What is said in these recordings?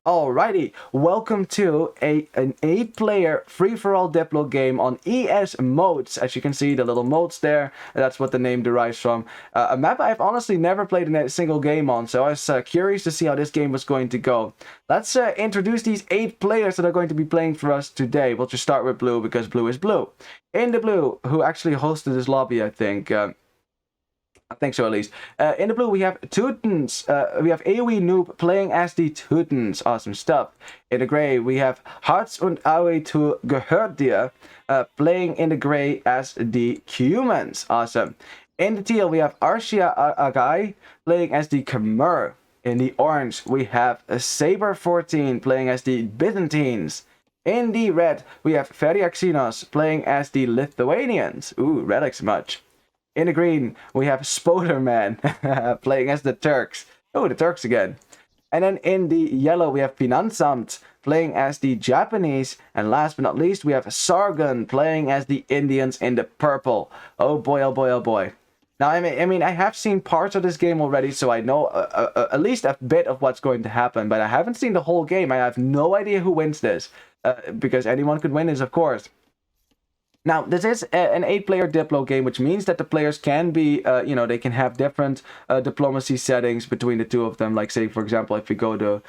Alrighty, welcome to an 8-player free-for-all diplo game on ES Moats. As you can see, the little moats there, that's what the name derives from. A map I've honestly never played in a single game on, so I was curious to see how this game was going to go. Let's introduce these 8 players that are going to be playing for us today. We'll just start with blue, because blue is blue. In the blue, who actually hosted this lobby, I think so at least. In the blue we have Teutons. We have AOE Noob playing as the Teutons. Awesome stuff. In the gray we have Hearts und AOE2 gehört dir playing in the gray as the Humans. Awesome. In the teal we have Arshia Agai playing as the Khmer. In the orange we have Saber14 playing as the Byzantines. In the red we have Feriaxinos playing as the Lithuanians. Ooh, relics much. In the green, we have Spoderman playing as the Turks. Oh, the Turks again. And then in the yellow, we have Finanzamt playing as the Japanese. And last but not least, we have Sargon playing as the Indians in the purple. Oh boy, oh boy, oh boy. Now, I mean, I have seen parts of this game already, so I know at least a bit of what's going to happen. But I haven't seen the whole game. I have no idea who wins this. Because anyone could win this, of course. Now, this is an 8-player Diplo game, which means that the players can be, they can have different diplomacy settings between the two of them. Like, say, for example, if we go to,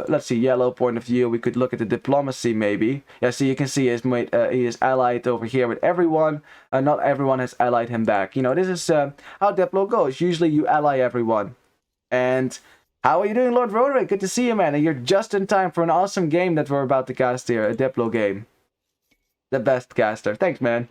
let's see, yellow point of view, we could look at the diplomacy, maybe. Yeah, so you can see he is allied over here with everyone. Not everyone has allied him back. You know, this is how Diplo goes. Usually you ally everyone. And how are you doing, Lord Roderick? Good to see you, man. And you're just in time for an awesome game that we're about to cast here, a Diplo game. The best caster. Thanks, man.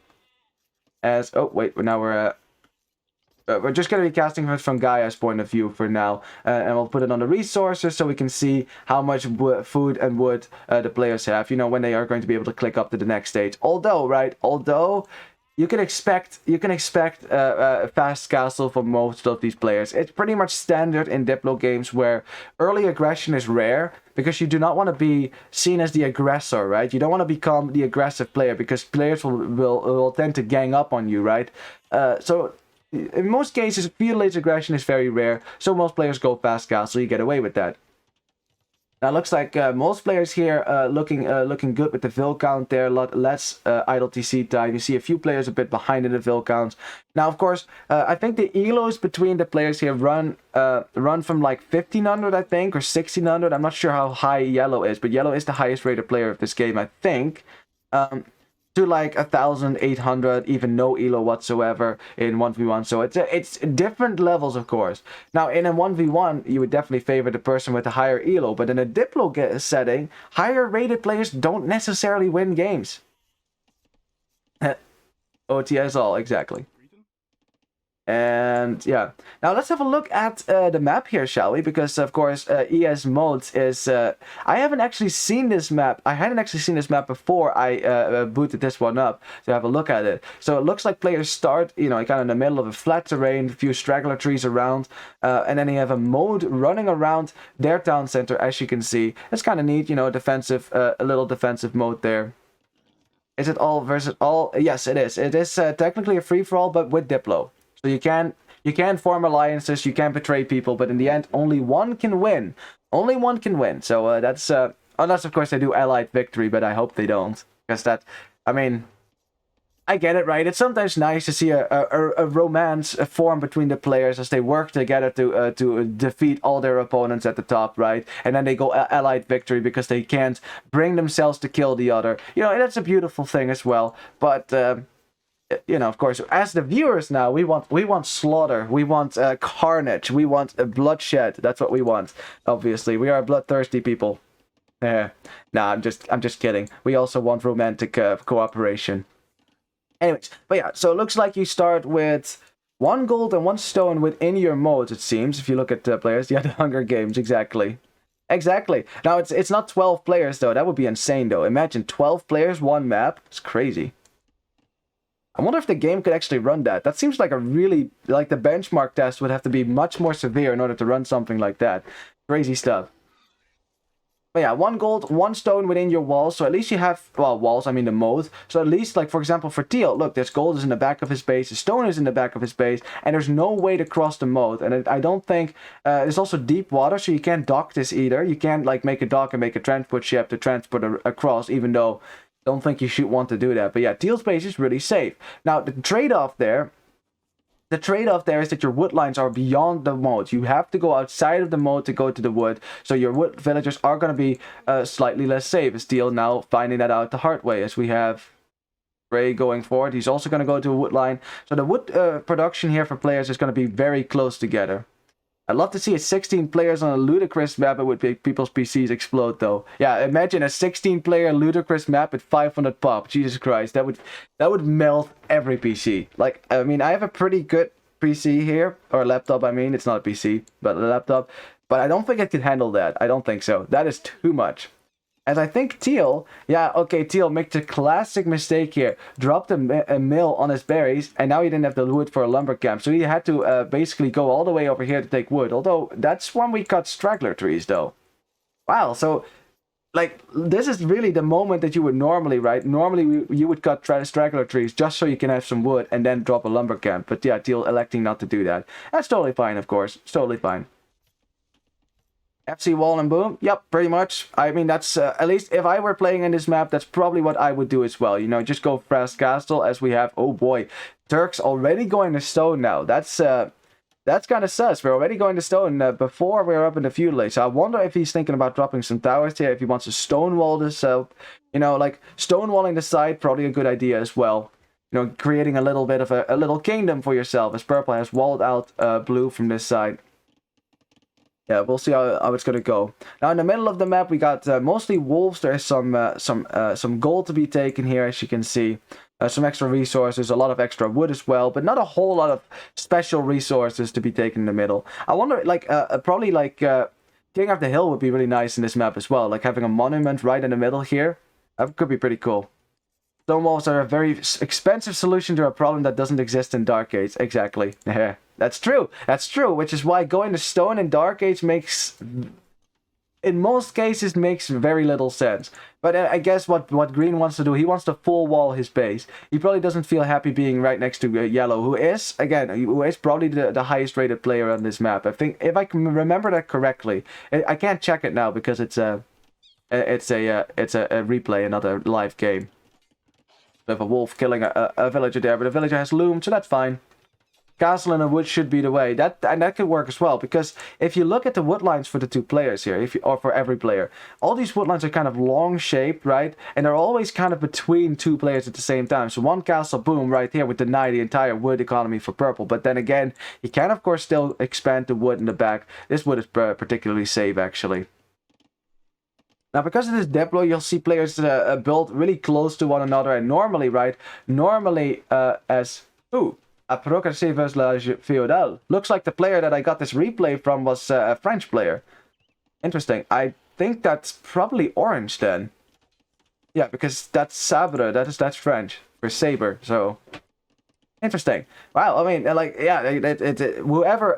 Oh wait, now we're just gonna be casting from Gaia's point of view for now, and we'll put it on the resources so we can see how much food and wood the players have. You know, when they are going to be able to click up to the next stage. Although you can expect a fast castle for most of these players. It's pretty much standard in Diplo games where early aggression is rare because you do not want to be seen as the aggressor, right? You don't want to become the aggressive player because players will tend to gang up on you, right? So in most cases, field-age aggression is very rare, so most players go fast castle. You get away with that. Now, it looks like most players here looking good with the vill count there. Less idle TC time. You see a few players a bit behind in the vill counts. Now, of course, I think the elos between the players here run from like 1500, I think, or 1600. I'm not sure how high yellow is, but yellow is the highest rated player of this game, I think. To like 1,800, even no elo whatsoever in 1v1. So it's different levels, of course. Now, in a 1v1, you would definitely favor the person with the higher elo, but in a Diplo setting, higher rated players don't necessarily win games. OTS all, exactly. And yeah, now let's have a look at the map here, shall we? Because of course ES Moats is I haven't actually seen this map. I hadn't actually seen this map before I booted this one up to have a look at it. So it looks like players start, you know, kind of in the middle of a flat terrain, a few straggler trees around, and then you have a mode running around their town center, as you can see. It's kind of neat, you know, defensive, a little defensive mode there. Is it all versus all? Yes, it is. It is technically a free-for-all, but with Diplo. So you can form alliances, you can betray people, but in the end, only one can win. Only one can win. So that's unless of course they do allied victory, but I hope they don't, because that, I mean, I get it, right? It's sometimes nice to see a romance form between the players as they work together to defeat all their opponents at the top, right? And then they go allied victory because they can't bring themselves to kill the other. You know, that's a beautiful thing as well, but. You know, of course, as the viewers now, we want slaughter, we want carnage, we want bloodshed. That's what we want. Obviously, we are bloodthirsty people. Nah, I'm just kidding. We also want romantic cooperation. Anyways, but yeah, so it looks like you start with 1 gold and 1 stone within your modes. It seems, if you look at players, yeah, the Hunger Games, exactly. Exactly. Now it's not 12 players though. That would be insane though. Imagine 12 players, 1 map. It's crazy. I wonder if the game could actually run that. That seems like a really, like the benchmark test would have to be much more severe in order to run something like that. Crazy stuff. But yeah, 1 gold, 1 stone within your walls. So at least you have, well, walls, I mean the moat. So at least, like, for example, for Teal, look, this gold is in the back of his base, the stone is in the back of his base, and there's no way to cross the moat. And I don't think, there's also deep water, so you can't dock this either. You can't, like, make a dock and make a transport ship to transport across, even though I don't think you should want to do that. But yeah, Teal's base is really safe. Now, the trade-off there is that your wood lines are beyond the moat. You have to go outside of the moat to go to the wood. So your wood villagers are going to be slightly less safe. Steel now finding that out the hard way, as we have Gray going forward. He's also going to go to a wood line. So the wood production here for players is going to be very close together. I'd love to see 16 players on a ludicrous map. It would make people's PCs explode, though. Yeah, imagine a 16-player ludicrous map with 500 pop. Jesus Christ, that would melt every PC. Like, I mean, I have a pretty good PC here, or laptop. I mean, it's not a PC, but a laptop. But I don't think it could handle that. I don't think so. That is too much. As I think Teal, yeah, okay, Teal makes a classic mistake here. Dropped a mill on his berries, and now he didn't have the wood for a lumber camp. So he had to basically go all the way over here to take wood. Although, that's when we cut straggler trees, though. Wow, so, like, this is really the moment that you would normally, right? Normally, you would cut straggler trees just so you can have some wood and then drop a lumber camp. But yeah, Teal electing not to do that. That's totally fine, of course. It's totally fine. FC wall and boom. Yep, pretty much. I mean, that's at least if I were playing in this map, that's probably what I would do as well. You know, just go fast castle as we have. Oh boy, Turks already going to stone now. That's kind of sus. We're already going to stone before we're up in the feudal age. So I wonder if he's thinking about dropping some towers here. If he wants to stonewall this, you know, like stonewalling the side, probably a good idea as well. You know, creating a little bit of a little kingdom for yourself, as purple has walled out blue from this side. Yeah, we'll see how it's gonna go. Now in the middle of the map, we got mostly wolves. There is some gold to be taken here, as you can see. Some extra resources, a lot of extra wood as well, but not a whole lot of special resources to be taken in the middle. I wonder, like, probably like King of the Hill would be really nice in this map as well. Like having a monument right in the middle here, that could be pretty cool. Stone walls are a very expensive solution to a problem that doesn't exist in Dark Age. Exactly. Yeah, that's true. That's true. Which is why going to stone in Dark Age makes, in most cases, makes very little sense. But I guess what Green wants to do, he wants to full wall his base. He probably doesn't feel happy being right next to Yellow, who is probably the highest rated player on this map. I think, if I can remember that correctly, I can't check it now because it's a replay and not a live game. With a wolf killing a villager there, but the villager has loom, so that's fine. Castle in a wood should be the way. That could work as well, because if you look at the wood lines for the two players here, or for every player, all these wood lines are kind of long shaped, right? And they're always kind of between two players at the same time. So one castle, boom, right here would deny the entire wood economy for purple. But then again, you can of course still expand the wood in the back. This wood is particularly safe, actually. Now, because of this diplo, you'll see players build really close to one another, and normally, right? Normally, as... Ooh, a progressive feudal. Looks like the player that I got this replay from was a French player. Interesting. I think that's probably orange then. Yeah, because that's sabre. That's French for saber. So interesting. Wow. I mean, like, yeah. Whoever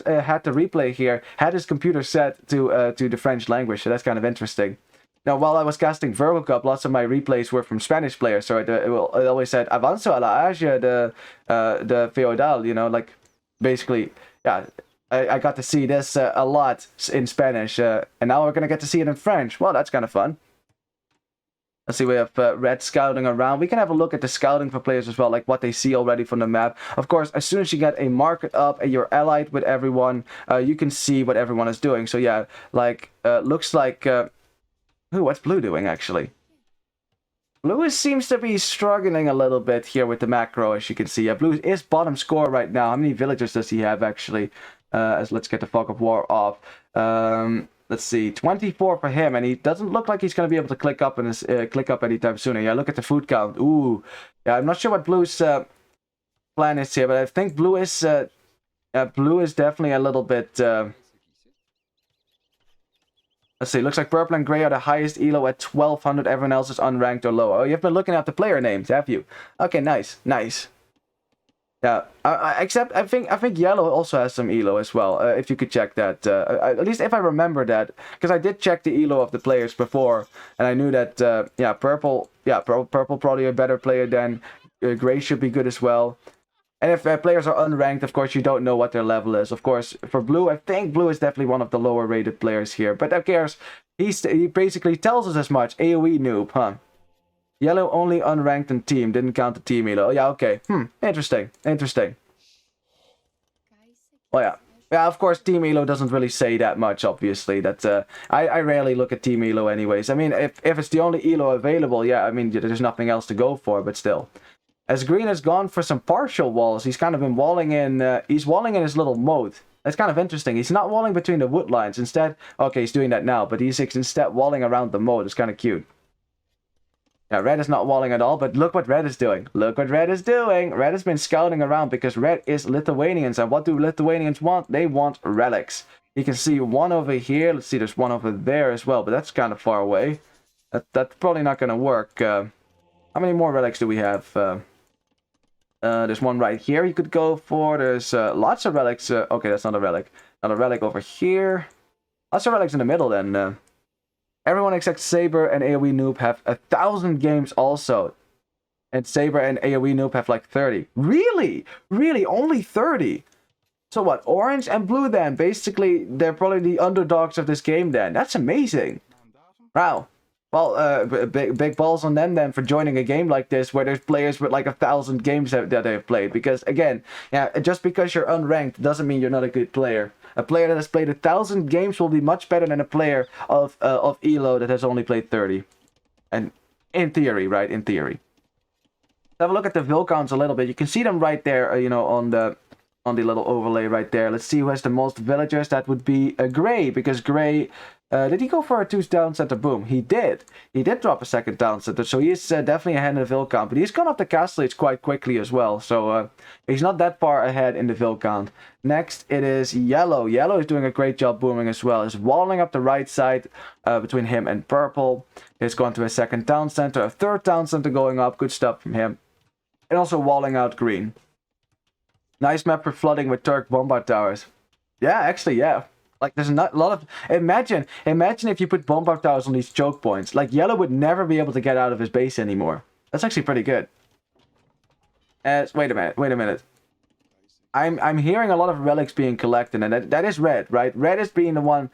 had the replay here had his computer set to the French language. So that's kind of interesting. Now, while I was casting Virgo Cup, lots of my replays were from Spanish players, so it always said "Avanzo a la Asia de feudal," you know, like, basically, yeah, I got to see this a lot in Spanish, and now we're gonna get to see it in French. Well, that's kind of fun. Let's see, we have red scouting around. We can have a look at the scouting for players as well, like what they see already from the map. Of course, as soon as you get a market up and you're allied with everyone, you can see what everyone is doing. So yeah, like, looks like... Ooh, what's blue doing, actually? Blue seems to be struggling a little bit here with the macro, as you can see. Yeah, blue is bottom score right now. How many villagers does he have, actually? Let's get the fog of war off. Let's see, 24 for him, and he doesn't look like he's going to be able to click up anytime sooner. Yeah, look at the food count. Ooh, yeah, I'm not sure what blue's plan is here, but I think blue is definitely a little bit... Let's see, looks like purple and gray are the highest elo at 1200. Everyone else is unranked or lower. Oh, you've been looking at the player names, have you? Okay, nice, nice. Yeah, except I think yellow also has some elo as well. If you could check that, at least if I remember that, because I did check the elo of the players before, and I knew that yeah, purple probably a better player than gray should be good as well. And if players are unranked, of course you don't know what their level is. Of course, for blue, I think blue is definitely one of the lower rated players here, but who cares? He basically tells us as much. AOE noob, huh? Yellow only unranked in team, didn't count the team elo. Yeah, okay. Interesting. Interesting. Oh yeah. Yeah, of course, Team Elo doesn't really say that much, obviously. That I rarely look at Team Elo anyways. I mean, if it's the only Elo available, yeah, I mean, there's nothing else to go for, but still. As Green has gone for some partial walls, he's kind of been walling in, he's walling in his little moat. That's kind of interesting. He's not walling between the wood lines. Instead, okay, he's doing that now, but he's instead walling around the moat. It's kind of cute. Now, red is not walling at all, but look what red is doing. Look what red is doing. Red has been scouting around because red is Lithuanians. And what do Lithuanians want? They want relics. You can see one over here. Let's see, there's one over there as well, but that's kind of far away. That's probably not going to work. How many more relics do we have? There's one right here you could go for. There's lots of relics. Okay, that's not a relic. Not a relic over here. Lots of relics in the middle then. Everyone except Saber and AoE Noob have 1,000 games also. And Saber and AoE Noob have like 30. Really? Really? Only 30? So what? Orange and blue then? Basically, they're probably the underdogs of this game then. That's amazing. Wow. Well, big balls on them then for joining a game like this where there's players with like 1,000 games that they've played. Because again, yeah, just because you're unranked doesn't mean you're not a good player. A player that has played 1,000 games will be much better than a player of Elo that has only played 30. And in theory, right? In theory. Have a look at the vill counts a little bit. You can see them right there, you know, on the little overlay right there. Let's see who has the most villagers. That would be Gray, because Gray... did he go for a 2 down center? Boom. He did. He did drop a second down center, so he is definitely ahead in the vill count. But he's gone up the castle age quite quickly as well, so he's not that far ahead in the vill count. Next, it is Yellow. Yellow is doing a great job booming as well. He's walling up the right side between him and Purple. He's gone to a second town center, a third town center going up. Good stuff from him. And also walling out Green. Nice map for flooding with Turk bombard towers. Yeah, actually, yeah. Like, there's not a lot of... Imagine if you put bombard towers on these choke points. Like, Yellow would never be able to get out of his base anymore. That's actually pretty good. Wait a minute. I'm hearing a lot of relics being collected, and that is red, right? Red is the one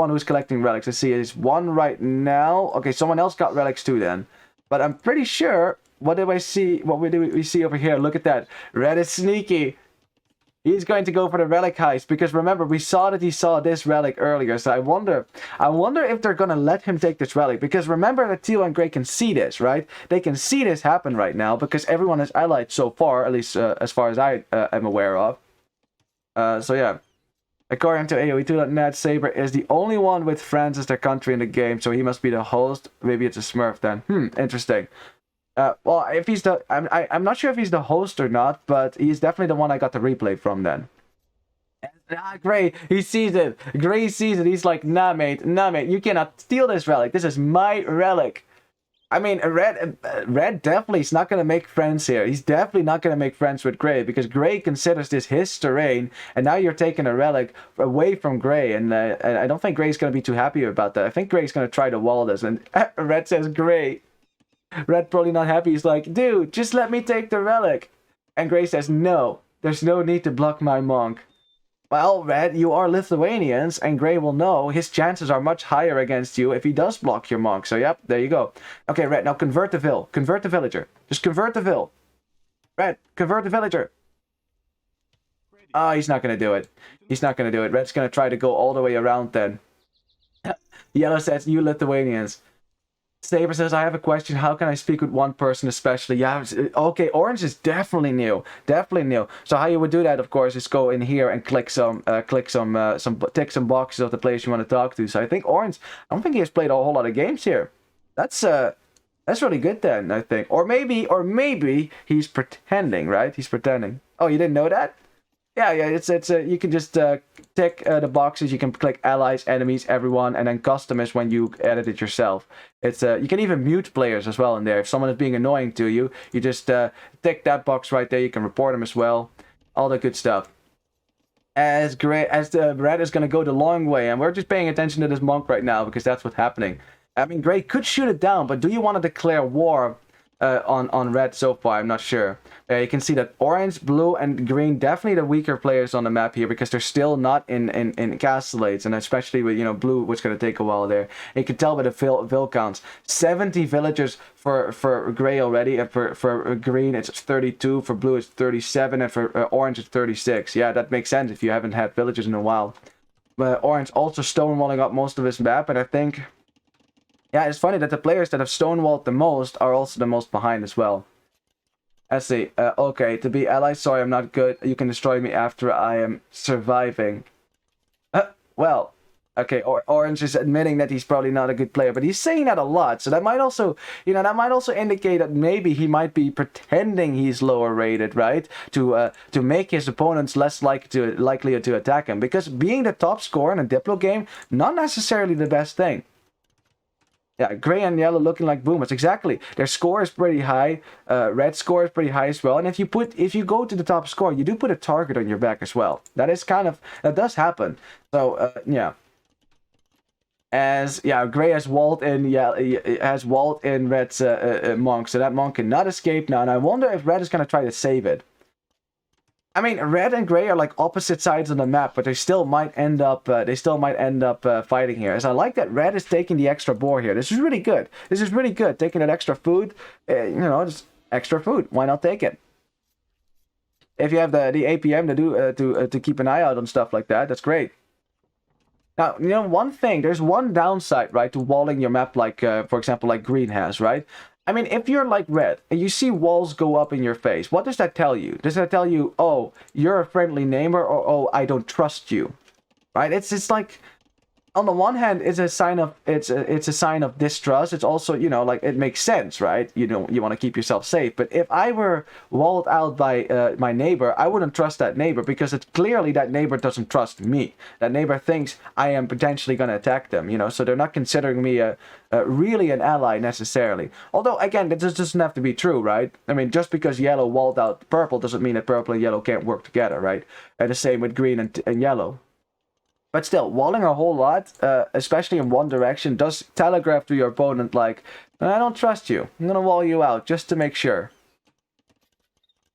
who's collecting relics. I see there's one right now. Okay, someone else got relics too then. But I'm pretty sure... What do we see over here? Look at that. Red is sneaky. He's going to go for the relic heist, because remember, we saw that he saw this relic earlier. So I wonder if they're going to let him take this relic, because remember that Teal and Grey can see this, right? They can see this happen right now, because everyone is allied so far, at least as far as I am aware of. So yeah. According to AOE2.net, Saber is the only one with France as their country in the game, so he must be the host. Maybe it's a Smurf then. Interesting. Well, if he's the... I'm not sure if he's the host or not, but he's definitely the one I got the replay from then. Gray, he sees it. Gray sees it. He's like, nah, mate, you cannot steal this relic. This is my relic. I mean, Red definitely is not going to make friends here. He's definitely not going to make friends with Gray, because Gray considers this his terrain, and now you're taking a relic away from Gray, and I don't think Gray's going to be too happy about that. I think Gray's going to try to wall this, and Red says, Gray... Red probably not happy. He's like, dude, just let me take the relic. And Gray says, no, there's no need to block my monk. Well, Red, you are Lithuanians, and Gray will know his chances are much higher against you if he does block your monk. So, yep, there you go. Okay, Red, now convert the vill. Convert the villager. Just convert the vill. Red, convert the villager. Oh, he's not going to do it. He's not going to do it. Red's going to try to go all the way around then. Yellow says, you Lithuanians. Saber says, I have a question. How can I speak with one person especially? Yeah, okay, Orange is definitely new. Definitely new. So how you would do that, of course, is go in here and tick some boxes of the players you want to talk to. So I think Orange, I don't think he has played a whole lot of games here. That's really good then, I think. Or maybe he's pretending, right? He's pretending. Oh, you didn't know that? Yeah. It's you can just tick the boxes. You can click allies, enemies, everyone, and then custom is when you edit it yourself. It's you can even mute players as well in there. If someone is being annoying to you, you just tick that box right there. You can report them as well. All the good stuff. As great as the red is gonna go the long way, and we're just paying attention to this monk right now because that's what's happening. I mean, Gray could shoot it down, but do you want to declare war on red so far? I'm not sure. You can see that orange, blue, and green definitely the weaker players on the map here because they're still not in castellates, and especially with blue, which is going to take a while there. And you can tell by the vill counts. 70 villagers for gray already, and for green it's 32, for blue it's 37, and for orange it's 36. Yeah, that makes sense if you haven't had villagers in a while. But orange also stonewalling up most of his map, and I think, yeah, it's funny that the players that have stonewalled the most are also the most behind as well. Let's see. Okay, to be allies, sorry, I'm not good. You can destroy me after I am surviving. Well, okay, Orange is admitting that he's probably not a good player, but he's saying that a lot. So that might also, that might also indicate that maybe he might be pretending he's lower rated, right? To make his opponents less likely to attack him. Because being the top scorer in a Diplo game, not necessarily the best thing. Yeah, gray and yellow looking like boomers. Exactly. Their score is pretty high. Red score is pretty high as well. And if you go to the top score, you do put a target on your back as well. That does happen. So yeah. Gray has walled in. Yeah, has walled in Red's monk, so that monk cannot escape now. And I wonder if Red is gonna try to save it. I mean, red and gray are like opposite sides of the map, but they still might end up. Fighting here. As I like that red is taking the extra boar here. This is really good. This is really good. Taking that extra food, just extra food. Why not take it? If you have the APM to do to keep an eye out on stuff like that, that's great. Now, one thing. There's one downside, right, to walling your map, like for example, like green has, right? I mean, if you're like red and you see walls go up in your face, what does that tell you? Does that tell you, oh, you're a friendly neighbor, or oh, I don't trust you, right? It's like, on the one hand, it's a sign of distrust. It's also, like, it makes sense, right? You want to keep yourself safe. But if I were walled out by my neighbor, I wouldn't trust that neighbor because it's clearly that neighbor doesn't trust me. That neighbor thinks I am potentially going to attack them, so they're not considering me really an ally necessarily. Although, again, that doesn't have to be true, right? I mean, just because yellow walled out purple doesn't mean that purple and yellow can't work together, right? And the same with green and yellow. But still, walling a whole lot, especially in one direction, does telegraph to your opponent like, I don't trust you. I'm going to wall you out just to make sure.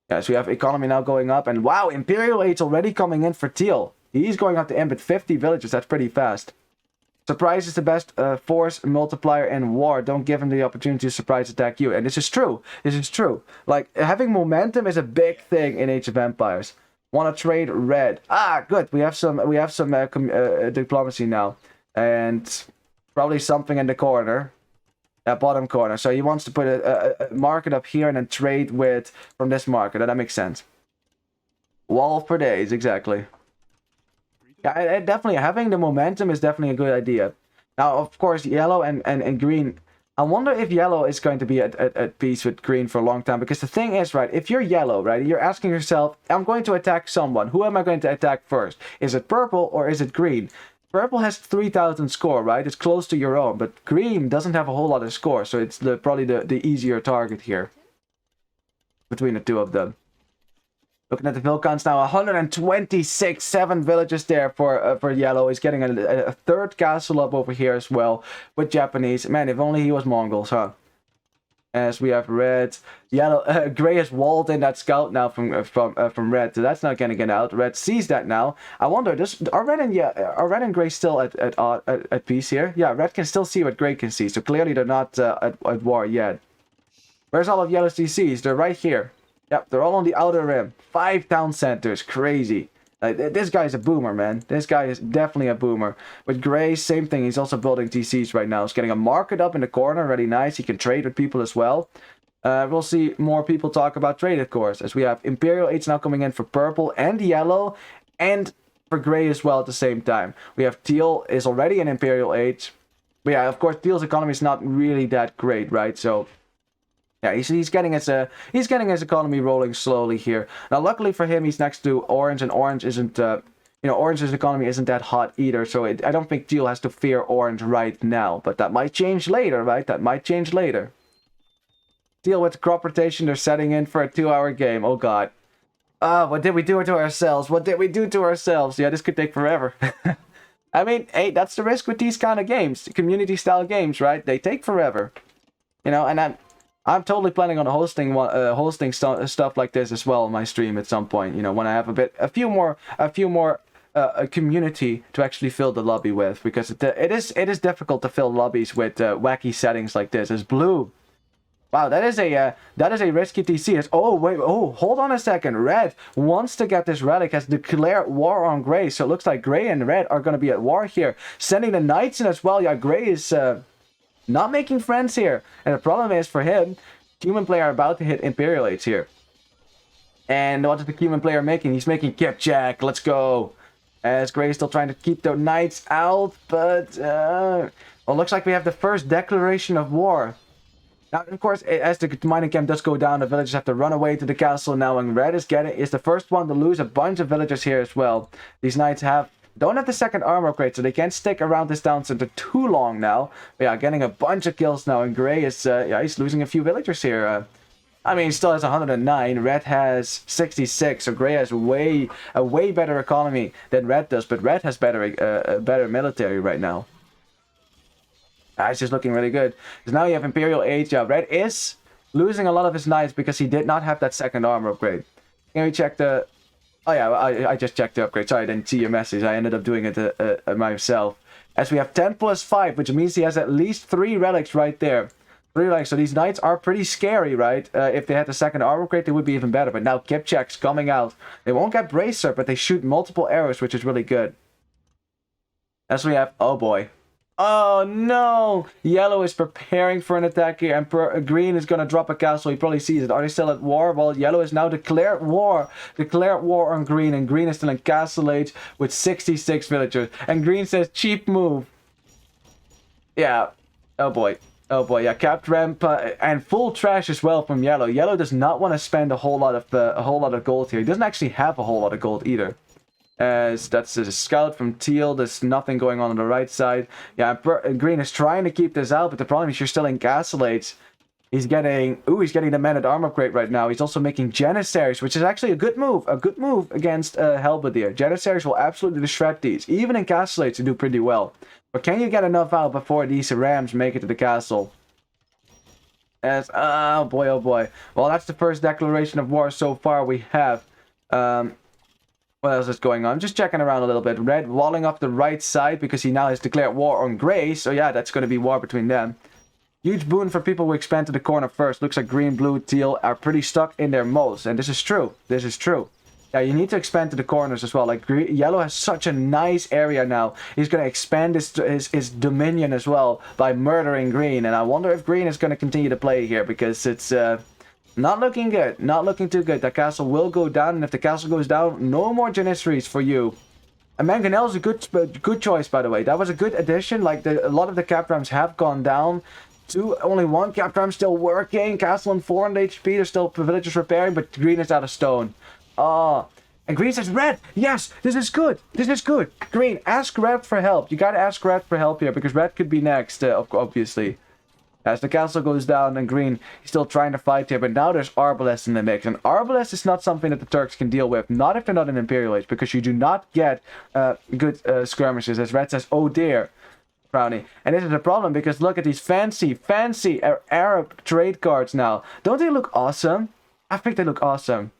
Yeah, so we have economy now going up. And wow, Imperial Aid's already coming in for Teal. He's going up to end with 50 villages. That's pretty fast. Surprise is the best force multiplier in war. Don't give him the opportunity to surprise attack you. And this is true. This is true. Like, having momentum is a big thing in Age of Empires. Want to trade red? Ah, good. We have some diplomacy now, and probably something in the corner, bottom corner. So he wants to put a market up here and then trade with from this market. That makes sense. Wall for days, exactly. Yeah, definitely having the momentum is definitely a good idea. Now, of course, yellow and green. I wonder if yellow is going to be at peace with green for a long time. Because the thing is, right, if you're yellow, right, you're asking yourself, I'm going to attack someone. Who am I going to attack first? Is it purple or is it green? Purple has 3,000 score, right? It's close to your own. But green doesn't have a whole lot of score. So it's probably the easier target here. Between the two of them. Looking at the vill counts now, 126, 7 villages there for yellow. He's getting a third castle up over here as well with Japanese. Man, if only he was Mongols, huh? As we have red, yellow, gray has walled in that scout now from red, so that's not gonna get out. Red sees that now. I wonder, are red and gray still at peace here? Yeah, red can still see what gray can see, so clearly they're not at war yet. Where's all of yellow's DCs? They're right here. Yep, they're all on the outer rim. 5 town centers. Crazy. This guy's a boomer, man. This guy is definitely a boomer. With Gray, same thing. He's also building TCs right now. He's getting a market up in the corner. Really nice. He can trade with people as well. We'll see more people talk about trade, of course. As we have Imperial Aids now coming in for purple and yellow. And for Gray as well at the same time. We have Teal is already an Imperial Aid. But yeah, of course, Teal's economy is not really that great, right? So Yeah, he's getting his economy rolling slowly here. Now, luckily for him, he's next to Orange, and Orange isn't Orange's economy isn't that hot either. So I don't think Teal has to fear Orange right now, but that might change later, right? That might change later. Teal with crop rotation, they're setting in for a 2-hour game. Oh god. What did we do to ourselves? What did we do to ourselves? Yeah, this could take forever. I mean, hey, that's the risk with these kind of games, community-style games, right? They take forever, and I'm totally planning on hosting stuff like this as well on my stream at some point. When I have a few more a community to actually fill the lobby with, because it is difficult to fill lobbies with wacky settings like this. As blue. Wow, that is a risky TC. Hold on a second. Red wants to get this relic, has declared war on Grey. So it looks like Grey and Red are going to be at war here. Sending the Knights in as well. Yeah, Grey is not making friends here. And the problem is for him, human player about to hit Imperial Age here. And what is the human player making? He's making Kipjack. Let's go. As Grey is still trying to keep the Knights out. But, well, looks like we have the first declaration of war. Now, of course, as the mining camp does go down, the villagers have to run away to the castle now, and Red is the first one to lose a bunch of villagers here as well. These knights don't have the second armor upgrade, so they can't stick around this town center too long now. But yeah, getting a bunch of kills now, and Grey is, he's losing a few villagers here. I mean, he still has 109, Red has 66, so Grey has a way better economy than Red does, but Red has better military right now. It's just looking really good. Because now you have Imperial Age. Yeah, Red is losing a lot of his knights because he did not have that second armor upgrade. Can we check the... Oh yeah, I just checked the upgrade. Sorry, I didn't see your message. I ended up doing it myself. As we have 10 plus 5, which means he has at least 3 relics right there. 3 relics. So these knights are pretty scary, right? If they had the second armor upgrade, they would be even better. But now Kipchak's coming out. They won't get Bracer, but they shoot multiple arrows, which is really good. As we have... Oh boy. Oh no! Yellow is preparing for an attack here, and Green is going to drop a castle. He probably sees it. Are they still at war? Well, Yellow is now declared war. Declared war on Green, and Green is still in Castle Age with 66 villagers. And Green says, cheap move. Yeah. Oh boy. Oh boy. Yeah, capped ramp and full trash as well from Yellow. Yellow does not want to spend a whole lot of gold here. He doesn't actually have a whole lot of gold either. As that's a scout from Teal. There's nothing going on the right side. Yeah, Green is trying to keep this out, but the problem is you're still in Castle Age. He's getting the man-at-arm upgrade right now. He's also making Janissaries, which is actually a good move. A good move against Halberdier. Janissaries will absolutely shred these. Even in Castle Age, they do pretty well. But can you get enough out before these rams make it to the castle? As, oh boy. Well, that's the first declaration of war so far we have. What else is going on? I'm just checking around a little bit. Red walling off the right side because he now has declared war on Grey. So yeah, that's going to be war between them. Huge boon for people who expand to the corner first. Looks like Green, Blue, Teal are pretty stuck in their moats. And this is true. This is true. Yeah, you need to expand to the corners as well. Like Yellow has such a nice area now. He's going to expand his dominion as well by murdering Green. And I wonder if Green is going to continue to play here because it's... not looking good. Not looking too good. That castle will go down, and if the castle goes down, no more Janissaries for you. And Mangonel is a good choice, by the way. That was a good addition. Like, a lot of the cap rams have gone down. Only one cap ram still working. Castle on 400 HP. There's still villagers repairing, but Green is out of stone. And Green says, Red, yes, this is good. This is good. Green, ask Red for help. You gotta ask Red for help here, because Red could be next, obviously. As the castle goes down and Green, he's still trying to fight here, but now there's Arbalest in the mix. And Arbalest is not something that the Turks can deal with, not if they're not in Imperial Age, because you do not get good skirmishes. As Red says, oh dear, Brownie. And this is a problem, because look at these fancy Arab trade cards now. Don't they look awesome? I think they look awesome.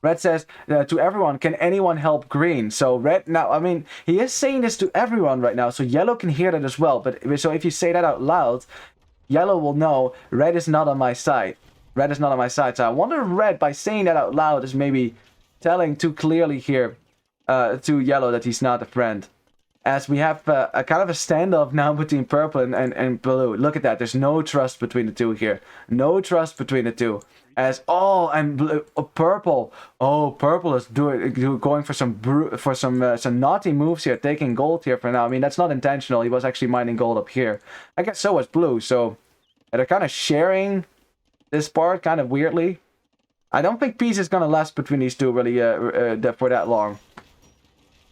Red says to everyone, can anyone help Green? So Red, now, I mean, he is saying this to everyone right now, so Yellow can hear that as well. But so if you say that out loud, Yellow will know Red is not on my side. Red is not on my side. So I wonder if Red, by saying that out loud, is maybe telling too clearly here to Yellow that he's not a friend. As we have a kind of a standoff now between Purple and Blue. Look at that. There's no trust between the two here. No trust between the two. As Purple. Oh, Purple is going for some naughty moves here, taking gold here for now. I mean, that's not intentional. He was actually mining gold up here. I guess so was Blue. So they're kind of sharing this part kind of weirdly. I don't think peace is gonna last between these two really for that long.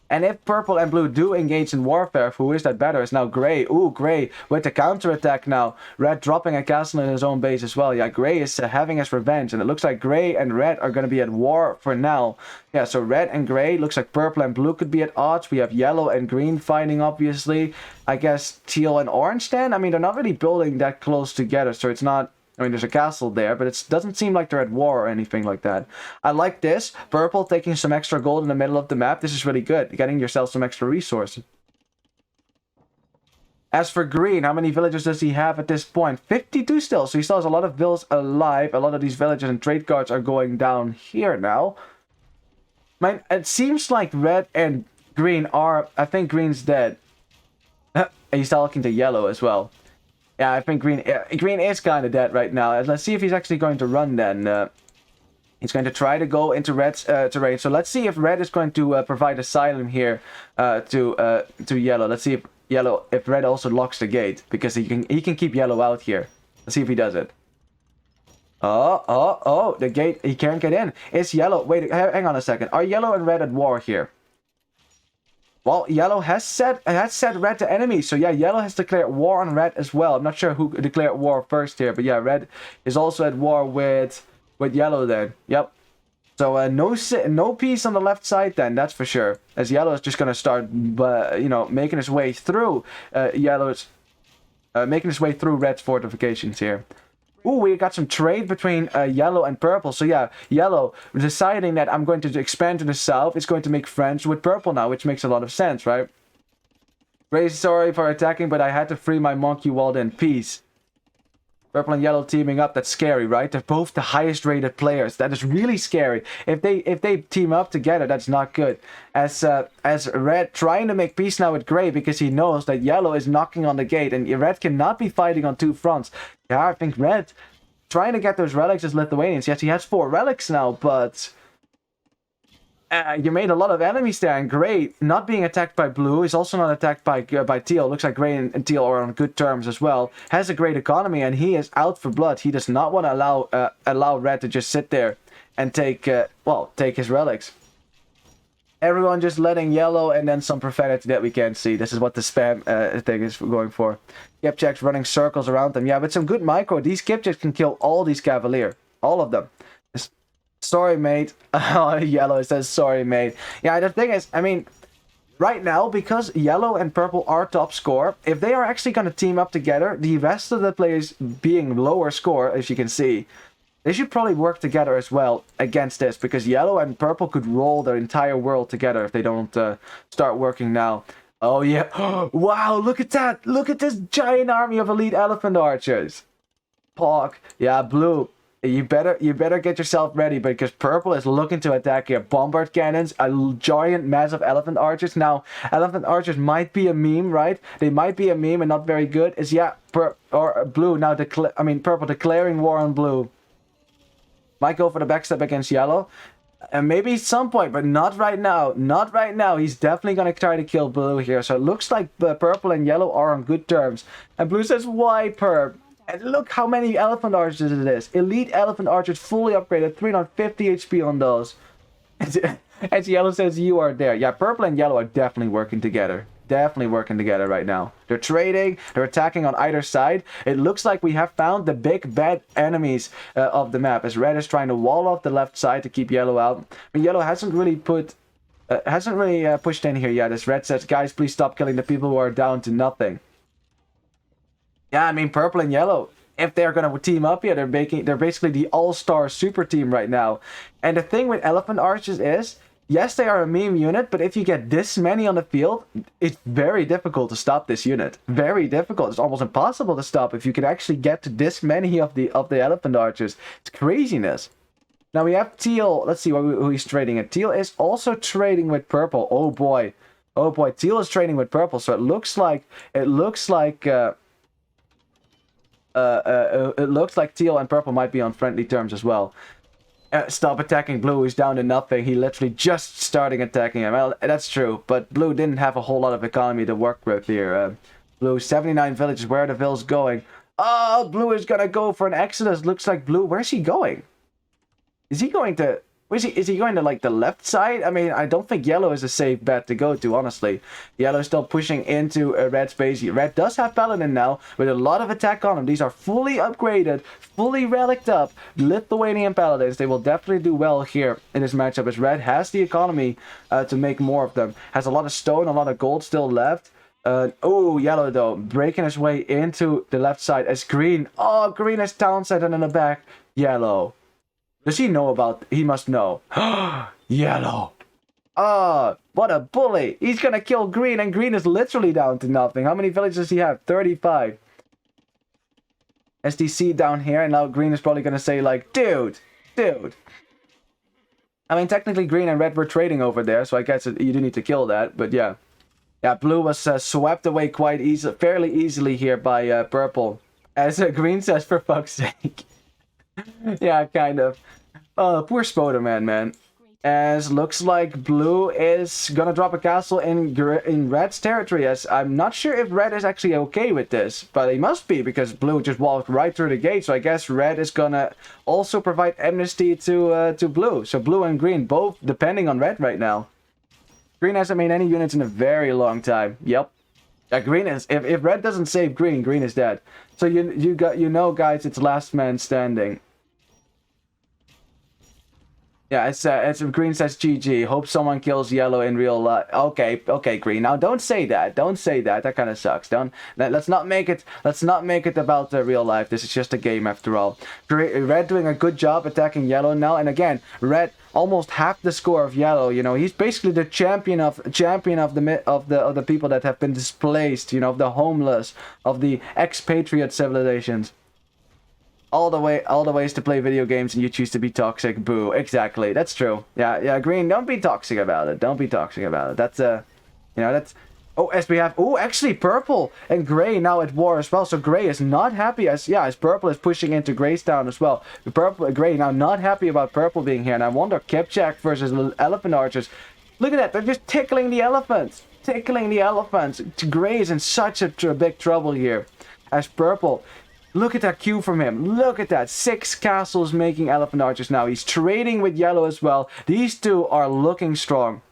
And if purple and blue do engage in warfare, who is that better? Is now gray. Ooh, gray with the counterattack now. Red dropping a castle in his own base as well. Yeah, gray is having his revenge. And it looks like gray and red are going to be at war for now. Yeah, so red and gray. Looks like purple and blue could be at odds. We have yellow and green fighting, obviously. I guess teal and orange then? I mean, they're not really building that close together, so it's not... I mean, there's a castle there, but it doesn't seem like they're at war or anything like that. I like this. Purple taking some extra gold in the middle of the map. This is really good. Getting yourself some extra resources. As for green, how many villagers does he have at this point? 52 still. So he still has a lot of villas alive. A lot of these villagers and trade cards are going down here now. Man, it seems like red and green are... I think green's dead. He's talking to yellow as well. Yeah, I think green is kind of dead right now. Let's see if he's actually going to run then. He's going to try to go into red's terrain. So let's see if red is going to provide asylum here to yellow. Let's see if red also locks the gate, because he can keep yellow out here. Let's see if he does it. Oh, the gate, he can't get in. It's yellow. Wait, hang on a second. Are yellow and red at war here? Well, yellow has set red to enemy, so yeah, yellow has declared war on red as well. I'm not sure who declared war first here, but yeah, red is also at war with yellow then. Yep. So no peace on the left side then, that's for sure. As yellow is just gonna start, making his way through making his way through red's fortifications here. Ooh, we got some trade between yellow and purple. So yeah, yellow deciding that I'm going to expand to the south is going to make friends with purple now, which makes a lot of sense, right? Very sorry for attacking, but I had to free my monkey walled in. Peace. Purple and yellow teaming up, that's scary, right? They're both the highest rated players. That is really scary. If they team up together, that's not good. As red trying to make peace now with gray, because he knows that yellow is knocking on the gate, and red cannot be fighting on two fronts. Yeah, I think red trying to get those relics as Lithuanians. Yes, he has 4 relics now, but you made a lot of enemies there, and gray not being attacked by blue is also not attacked by teal. Looks like gray and teal are on good terms as well. Has a great economy, and he is out for blood. He does not want to allow red to just sit there and take his relics. Everyone just letting yellow and then some profanity that we can't see. This is what the spam thing is going for. Kipchaks running circles around them. Yeah, with some good micro, these Kipchaks can kill all these Cavalier. All of them. Sorry, mate. Yellow says, sorry, mate. Yeah, the thing is, I mean, right now, because yellow and purple are top score, if they are actually going to team up together, the rest of the players being lower score, as you can see, they should probably work together as well against this, because yellow and purple could roll their entire world together if they don't start working now. Oh, yeah. Wow, look at that. Look at this giant army of elite elephant archers. Pog. Yeah, blue. You better get yourself ready, because purple is looking to attack here. Bombard cannons, a giant massive elephant archers. Now, elephant archers might be a meme, right? They might be a meme and not very good. Is blue now purple declaring war on blue. Might go for the backstep against yellow. And maybe at some point, but not right now. Not right now. He's definitely going to try to kill blue here. So it looks like purple and yellow are on good terms. And blue says, why, perp? And look how many elephant archers it is. Elite elephant archers fully upgraded. 350 HP on those. As yellow says, you are there. Yeah, purple and yellow are definitely working together. Definitely working together right now. They're trading. They're attacking on either side. It looks like we have found the big bad enemies of the map. As red is trying to wall off the left side to keep yellow out. But yellow hasn't really pushed in here yet. As red says, guys, please stop killing the people who are down to nothing. Yeah, I mean, purple and yellow, if they're going to team up here, they're basically the all-star super team right now. And the thing with elephant archers is, yes, they are a meme unit, but if you get this many on the field, it's very difficult to stop this unit. Very difficult. It's almost impossible to stop if you can actually get to this many of the elephant archers. It's craziness. Now we have teal. Let's see who he's trading at. Teal is also trading with purple. Oh boy. Oh boy. Teal is trading with purple. So it looks like teal and purple might be on friendly terms as well. Stop attacking blue. He's down to nothing. He literally just starting attacking him. Well, that's true, but blue didn't have a whole lot of economy to work with here. Blue, 79 villages. Where are the villas going? Oh, blue is gonna go for an exodus. Looks like blue. Where's he going? Is he going to... Is he going to, like, the left side? I mean, I don't think yellow is a safe bet to go to, honestly. Yellow is still pushing into a red space. Red does have Paladin now, with a lot of attack on him. These are fully upgraded, fully relicked up Lithuanian Paladins. They will definitely do well here in this matchup, as red has the economy to make more of them. Has a lot of stone, a lot of gold still left. Oh, yellow, though, breaking his way into the left side as green. Oh, green has Townsend in the back. Yellow. Does he know about... He must know. Yellow. Ah, what a bully. He's gonna kill green, and green is literally down to nothing. How many villages does he have? 35. STC down here, and now green is probably gonna say, like, dude. I mean, technically green and red were trading over there, so I guess you do need to kill that, but yeah. Yeah, blue was swept away quite fairly easily here by purple. As green says, for fuck's sake. Yeah, kind of. Poor Spoderman, man. As looks like blue is gonna drop a castle in red's territory. As I'm not sure if red is actually okay with this, but he must be, because blue just walked right through the gate. So I guess red is gonna also provide amnesty to blue. So blue and green both depending on red right now. Green hasn't made any units in a very long time. Yep. Green is... If red doesn't save green, green is dead. So you know, guys, it's last man standing. Yeah, it's green says GG. Hope someone kills yellow in real life. Okay, green. Now don't say that. Don't say that. That kind of sucks. Let's not make it about the real life. This is just a game after all. Red doing a good job attacking yellow now, and again, red almost half the score of yellow. You know, he's basically the champion of the people that have been displaced. You know, of the homeless, of the expatriate civilizations. All the ways to play video games, and you choose to be toxic. Boo. Exactly. That's true. Yeah, green, don't be toxic about it. Don't be toxic about it. That's you know, that's... Oh, as we have... Oh, actually, purple and gray now at war as well. So gray is not happy as purple is pushing into Greystown as well. Gray now not happy about purple being here. And I wonder, Kipchak versus elephant archers. Look at that. They're just tickling the elephants. Gray is in such a big trouble here. As purple... Look at that queue from him. Look at that. 6 castles making elephant archers now. He's trading with yellow as well. These two are looking strong.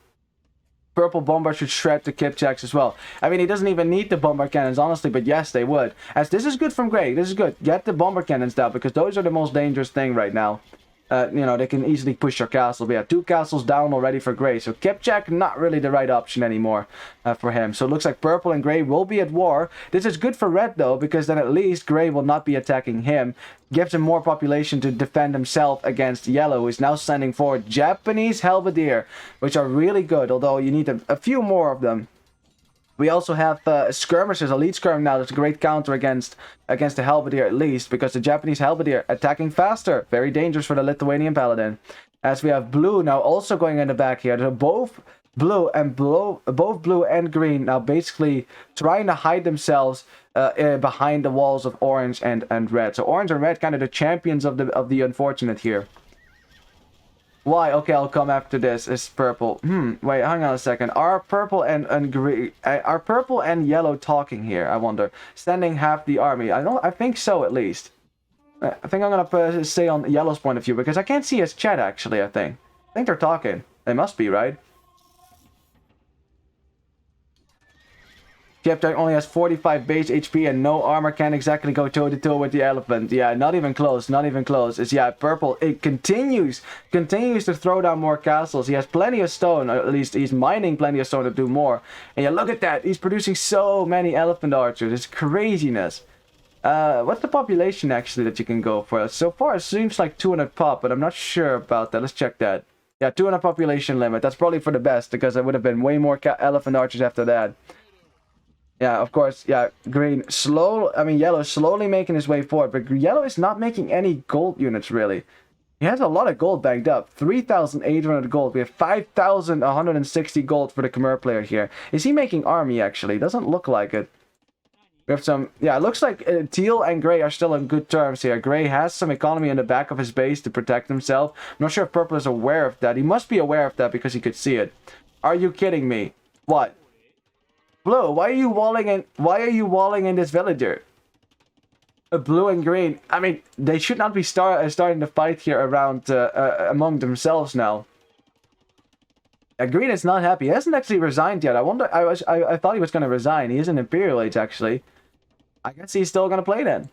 Purple bomber should shred the Kipchaks as well. I mean, he doesn't even need the bomber cannons, honestly, but yes, they would. As this is good from Gray. This is good. Get the bomber cannons down, because those are the most dangerous thing right now. You know, they can easily push your castle. But yeah, 2 castles down already for Gray. So Kipchak, not really the right option anymore for him. So it looks like purple and Gray will be at war. This is good for red, though, because then at least Gray will not be attacking him. Gives him more population to defend himself against yellow, who is now sending forward Japanese halberdier, which are really good, although you need a few more of them. We also have skirmishers, elite skirm now. That's a great counter against the halberdier, at least, because the Japanese halberdier attacking faster. Very dangerous for the Lithuanian paladin. As we have blue now also going in the back here. They're both blue and green now basically trying to hide themselves behind the walls of orange and red. So orange and red kind of the champions of the unfortunate here. Why? Okay, I'll come after this. It's purple. Wait, hang on a second. Are purple and green... Are purple and yellow talking here? I wonder. Sending half the army. I think so, at least. I think I'm gonna say on yellow's point of view, because I can't see his chat, actually, I think they're talking. They must be, right? Kipchak only has 45 base HP and no armor, can't exactly go toe-to-toe with the elephant. Yeah, not even close, It's, yeah, purple, it continues to throw down more castles. He has plenty of stone, or at least he's mining plenty of stone to do more. And yeah, look at that, he's producing so many elephant archers. It's craziness. What's the population, actually, that you can go for? So far, it seems like 200 pop, but I'm not sure about that. Let's check that. Yeah, 200 population limit. That's probably for the best, because there would have been way more elephant archers after that. Yeah, of course, yeah, yellow slowly making his way forward, but yellow is not making any gold units, really. He has a lot of gold banked up, 3,800 gold. We have 5,160 gold for the Khmer player here. Is he making army, actually? Doesn't look like it. We have some, yeah, it looks like teal and gray are still on good terms here. Gray has some economy in the back of his base to protect himself. I'm not sure if purple is aware of that. He must be aware of that because he could see it. Are you kidding me? What? Blue, why are you walling in this villager? Blue and green. I mean, they should not be starting to fight here around among themselves now. Green is not happy. He hasn't actually resigned yet. I wonder. I thought he was going to resign. He is an Imperial Age actually. I guess he's still going to play then.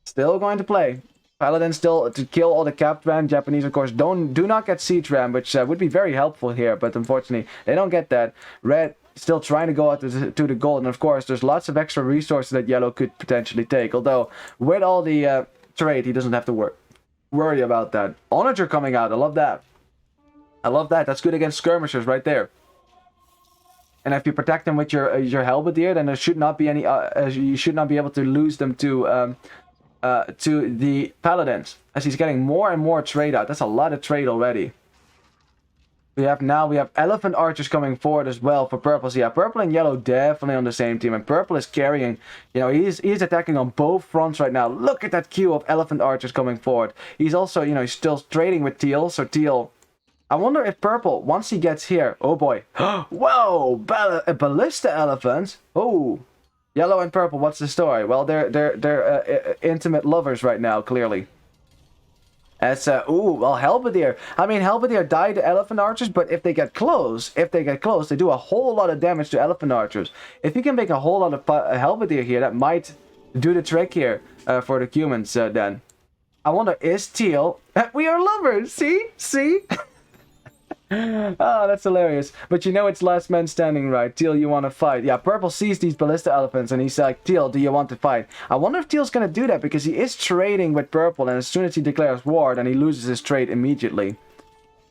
Still going to play. Paladin still to kill all the capped ram. Japanese, of course, do not get siege ram, which would be very helpful here. But unfortunately, they don't get that. Red still trying to go out to the gold, and of course, there's lots of extra resources that yellow could potentially take. Although with all the trade, he doesn't have to worry about that. Onager coming out. I love that. I love that. That's good against skirmishers right there. And if you protect them with your halberdier, then there should not be any. You should not be able to lose them to the paladins, as he's getting more and more trade out. That's a lot of trade already. We have elephant archers coming forward as well for purple. So yeah, purple and yellow definitely on the same team, and purple is carrying. You know, he's attacking on both fronts right now. Look at that queue of elephant archers coming forward. He's also, you know, he's still trading with teal. So teal. I wonder if purple, once he gets here, oh boy, whoa, ballista elephants. Oh, yellow and purple. What's the story? Well, they're intimate lovers right now, clearly. As well, halberdier. I mean, halberdier die to elephant archers, but if they get close, they do a whole lot of damage to elephant archers. If you can make a whole lot of halberdier here, that might do the trick here for the humans. Then, I wonder, is teal? We are lovers. See. Oh, that's hilarious. But you know it's last man standing, right? Teal, you want to fight? Yeah, purple sees these ballista elephants and he's like, Teal, do you want to fight? I wonder if Teal's going to do that because he is trading with purple, and as soon as he declares war, then he loses his trade immediately. At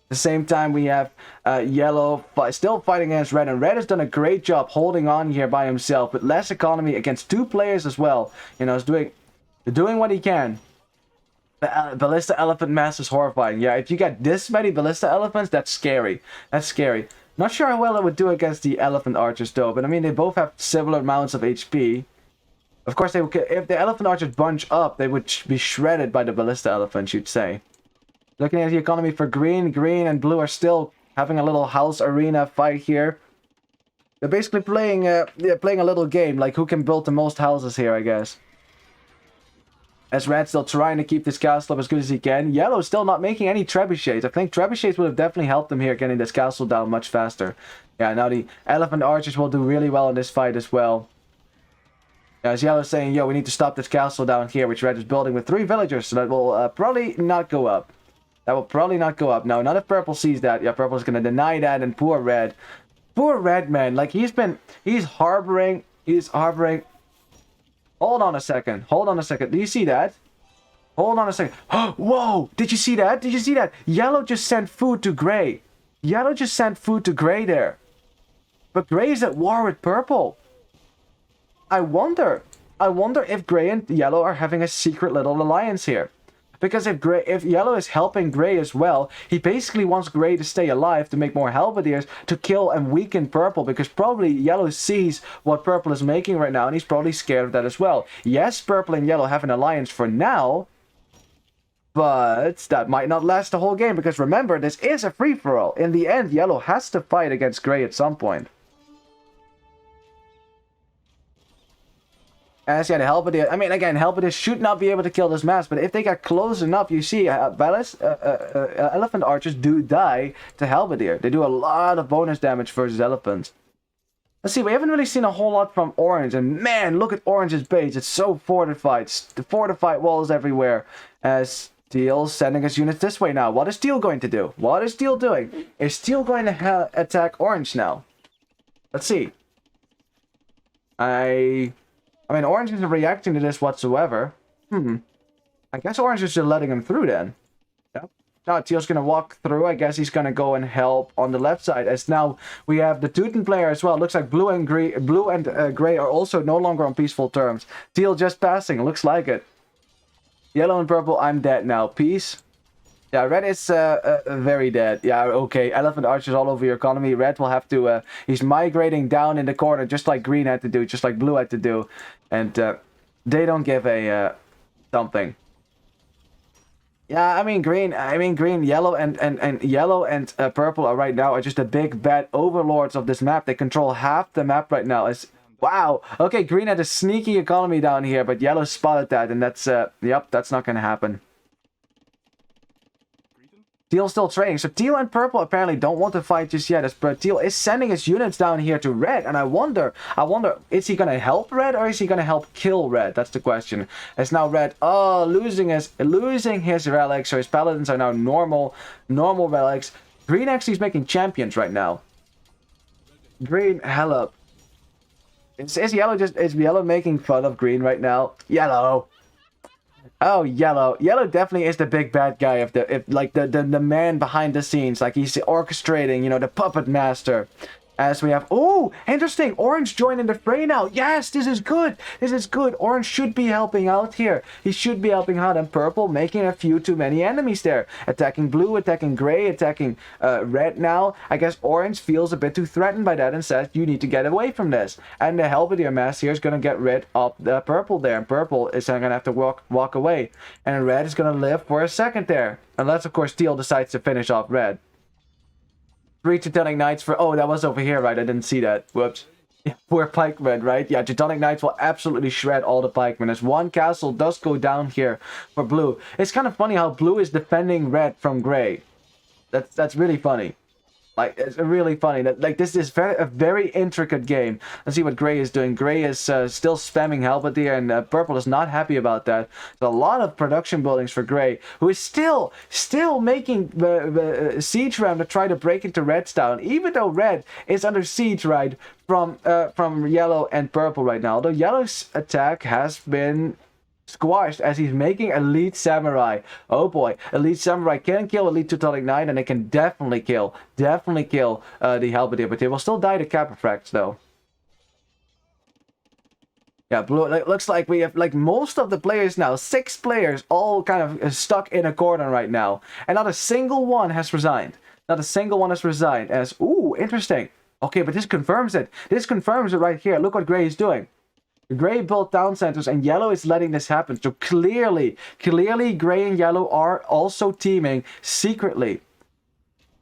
the same time, we have yellow still fighting against red, and red has done a great job holding on here by himself with less economy against two players as well. You know, he's doing what he can. Ballista elephant mass is horrifying. Yeah, if you get this many ballista elephants, that's scary. That's scary. Not sure how well it would do against the elephant archers though, but I mean, they both have similar amounts of HP. Of course, if the elephant archers bunch up, they would be shredded by the ballista elephants, you'd say. Looking at the economy for green and blue are still having a little house arena fight here. They're basically playing a little game, like who can build the most houses here, I guess. As red's still trying to keep this castle up as good as he can. Yellow's still not making any trebuchets. I think trebuchets would have definitely helped him here getting this castle down much faster. Yeah, now the elephant archers will do really well in this fight as well. As Yellow's saying, yo, we need to stop this castle down here, which red is building with 3 villagers, so that will probably not go up. That will probably not go up. No, not if purple sees that. Yeah, purple's going to deny that, and poor red. Poor red, man. Like, he's harboring. Hold on a second. Do you see that? Hold on a second. Whoa! Did you see that? Yellow just sent food to gray. There. But gray is at war with purple. I wonder if gray and yellow are having a secret little alliance here. Because if yellow is helping gray as well, he basically wants gray to stay alive to make more halberdiers to kill and weaken purple, because probably yellow sees what purple is making right now and he's probably scared of that as well. Yes, purple and yellow have an alliance for now, but that might not last the whole game, because remember, this is a free-for-all. In the end, yellow has to fight against gray at some point. As yeah, the halberdier. I mean, again, halberdiers should not be able to kill this mass, but if they get close enough, you see, elephant archers do die to halberdier. They do a lot of bonus damage versus elephants. Let's see, we haven't really seen a whole lot from orange, and man, look at orange's base. It's so fortified. The fortified walls everywhere. As Teal sending his units this way now. What is Teal going to do? What is Teal doing? Is Teal going to attack orange now? Let's see. I mean, orange isn't reacting to this whatsoever. I guess orange is just letting him through then. Yep. Now Teal's gonna walk through. I guess he's gonna go and help on the left side. As now we have the Teuton player as well. Looks like blue and gray are also no longer on peaceful terms. Teal just passing. Looks like it. Yellow and purple. I'm dead now. Peace. Yeah, red is very dead. Yeah, okay. Elephant archers all over your economy. Red will have to... he's migrating down in the corner, just like green had to do, just like blue had to do. And they don't give a something. Yeah, I mean green, yellow and purple are right now are just the big bad overlords of this map. They control half the map right now. Wow. Okay, green had a sneaky economy down here, but yellow spotted that, and that's, yep, that's not going to happen. Teal still trading. So Teal and purple apparently don't want to fight just yet. But Teal is sending his units down here to red. And I wonder, is he going to help red or is he going to help kill red? That's the question. As now red, losing his relics. So his paladins are now normal relics. Green actually is making champions right now. Green, hell up. Is yellow making fun of green right now? Yellow. Oh, yellow. Yellow definitely is the big bad guy of the man behind the scenes. Like he's orchestrating, you know, the puppet master. As we have, oh, interesting. Orange joined in the fray now. Yes, this is good. This is good. Orange should be helping out here. He should be helping out. And purple making a few too many enemies there. Attacking blue, attacking gray, attacking red now. I guess orange feels a bit too threatened by that and says, you need to get away from this. And the Halberdier mass here is going to get rid of the purple there. And purple is going to have to walk away. And red is going to live for a second there. Unless, of course, Teal decides to finish off red. 3 Teutonic Knights for... Oh, that was over here, right? I didn't see that. Whoops. Yeah, poor pikemen, right? Yeah, Teutonic Knights will absolutely shred all the pikemen. As one castle does go down here for blue. It's kind of funny how blue is defending red from gray. That's really funny. Like, it's really funny that, like, this is a very intricate game. Let's see what Gray is doing. Gray is still spamming Halberdier, and Purple is not happy about that. There's a lot of production buildings for Gray, who is still making siege ram to try to break into Red's town, even though Red is under siege, right, from Yellow and Purple right now. Although Yellow's attack has been squashed as he's making Elite Samurai. Oh boy, Elite Samurai can kill Elite Teutonic Knight, and they can definitely kill the Halberdier, but they will still die to Capifrax though. Yeah, blue. Looks like we have like most of the players now, 6 players, all kind of stuck in a corner right now, and not a single one has resigned. Not a single one has resigned. As ooh, interesting. Okay, but this confirms it. This confirms it right here. Look what Gray is doing. Gray built town centers and yellow is letting this happen. So clearly gray and yellow are also teaming secretly.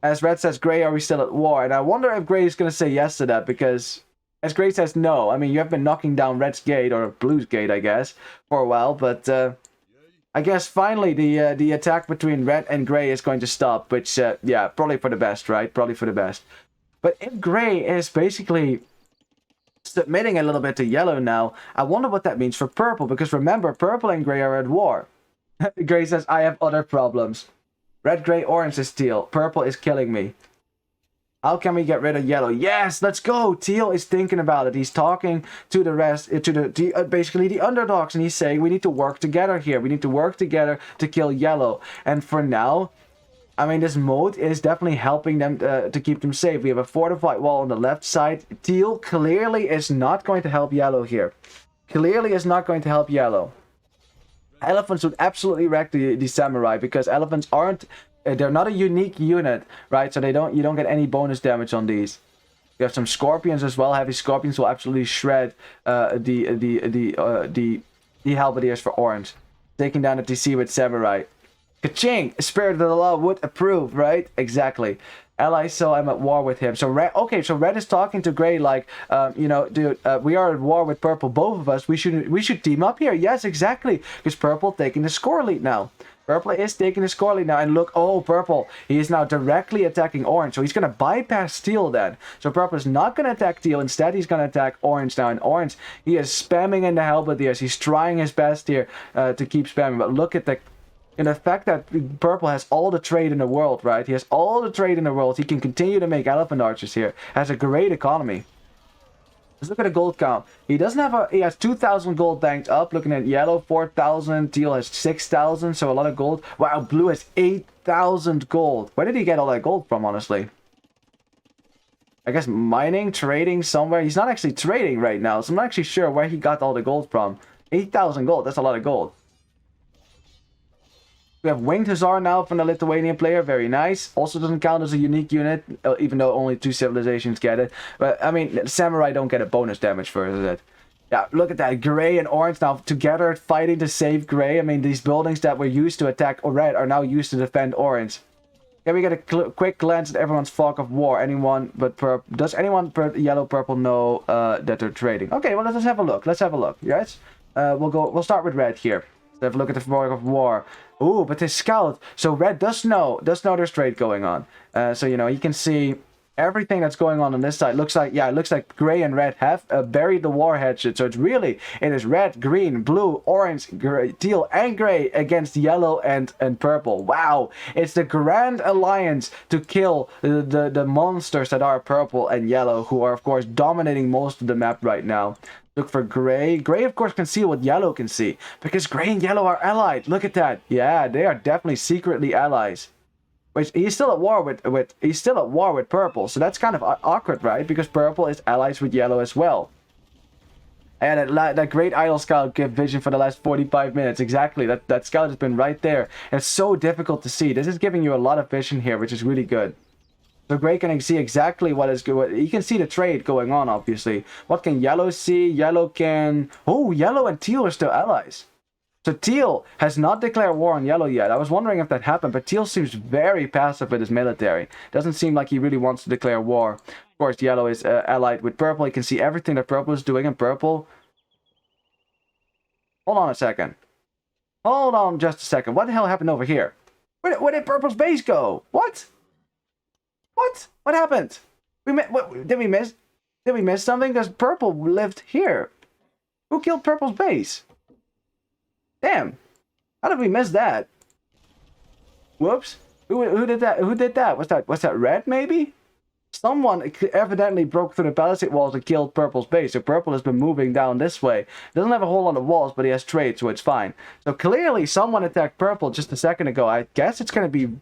As red says, Gray, are we still at war? And I wonder if Gray is going to say yes to that, because as Gray says no. I mean, you have been knocking down red's gate, or blue's gate, I guess, for a while. But I guess finally the attack between red and gray is going to stop. Which, yeah, probably for the best, right? Probably for the best. But if Gray is basically submitting a little bit to yellow now, I wonder what that means for purple, because remember, purple and gray are at war. Gray says, I have other problems. Red, gray, orange is teal. Purple is killing me. How can we get rid of yellow? Yes, let's go. Teal is thinking about it. He's talking to the rest, basically the underdogs, and he's saying we need to work together here. We need to work together to kill yellow. And for now, I mean, this moat is definitely helping them to keep them safe. We have a fortified wall on the left side. Teal clearly is not going to help yellow here. Clearly is not going to help yellow. Elephants would absolutely wreck the samurai, because elephants aren't... they're not a unique unit, right? So you don't get any bonus damage on these. We have some scorpions as well. Heavy scorpions will absolutely shred the halberdiers for orange. Taking down the TC with samurai. Ka-ching! Spirit of the law would approve, right? Exactly. Ally, so I'm at war with him. So red, okay, so red is talking to gray like, you know, dude, we are at war with purple, both of us. We should team up here. Yes, exactly. Because purple taking the score lead now. Purple is taking the score lead now, and look, oh, purple, he is now directly attacking orange, so he's going to bypass teal then. So purple is not going to attack teal, instead he's going to attack orange now, and orange, he is spamming in the halberdiers. He's trying his best here to keep spamming, but look at the fact that purple has all the trade in the world, right? He has all the trade in the world. He can continue to make elephant archers here. Has a great economy. Let's look at the gold count. He doesn't have he has 2,000 gold banked up. Looking at yellow, 4,000. Teal has 6,000, so a lot of gold. Wow, blue has 8,000 gold. Where did he get all that gold from, honestly? I guess mining, trading somewhere. He's not actually trading right now, so I'm not actually sure where he got all the gold from. 8,000 gold, that's a lot of gold. We have Winged Hussar now from the Lithuanian player. Very nice. Also doesn't count as a unique unit, even though only 2 civilizations get it. But, I mean, Samurai don't get a bonus damage for it. Yeah, look at that. Gray and orange now together fighting to save gray. I mean, these buildings that were used to attack red are now used to defend orange. Can we get a quick glance at everyone's fog of war? Anyone but does anyone yellow purple know that they're trading? Okay, well let's have a look. Let's have a look, guys. We'll start with red here. Let's have a look at the fog of war. Ooh, but this scout. So red does know there's trade going on. So you know he can see everything that's going on this side. Looks like, yeah, it looks like gray and red have buried the warhead shit. So it is red, green, blue, orange, gray, teal, and gray against yellow and purple. Wow, it's the grand alliance to kill the monsters that are purple and yellow, who are of course dominating most of the map right now. Look for gray. Gray, of course, can see what yellow can see, because gray and yellow are allied. Look at that. Yeah, they are definitely secretly allies. Which he's still at war with purple, so that's kind of awkward, right? Because purple is allies with yellow as well. And that great idle scout gave vision for the last 45 minutes. Exactly, that scout has been right there. And it's so difficult to see. This is giving you a lot of vision here, which is really good. So gray can see exactly what is good. You can see the trade going on, obviously. What can yellow see? Yellow can... Oh, yellow and teal are still allies. So teal has not declared war on yellow yet. I was wondering if that happened, but teal seems very passive with his military. Doesn't seem like he really wants to declare war. Of course, yellow is allied with purple. You can see everything that purple is doing, and purple... Hold on a second. Hold on just a second. What the hell happened over here? Where did purple's base go? What? What? What happened? Did we miss? Did we miss something? Because purple lived here. Who killed purple's base? Damn. How did we miss that? Whoops. Who did that? Who did that? Was that red maybe? Someone evidently broke through the palisade walls and killed purple's base. So purple has been moving down this way. Doesn't have a whole lot of walls, but he has trade, so it's fine. So clearly someone attacked purple just a second ago. I guess it's going to be...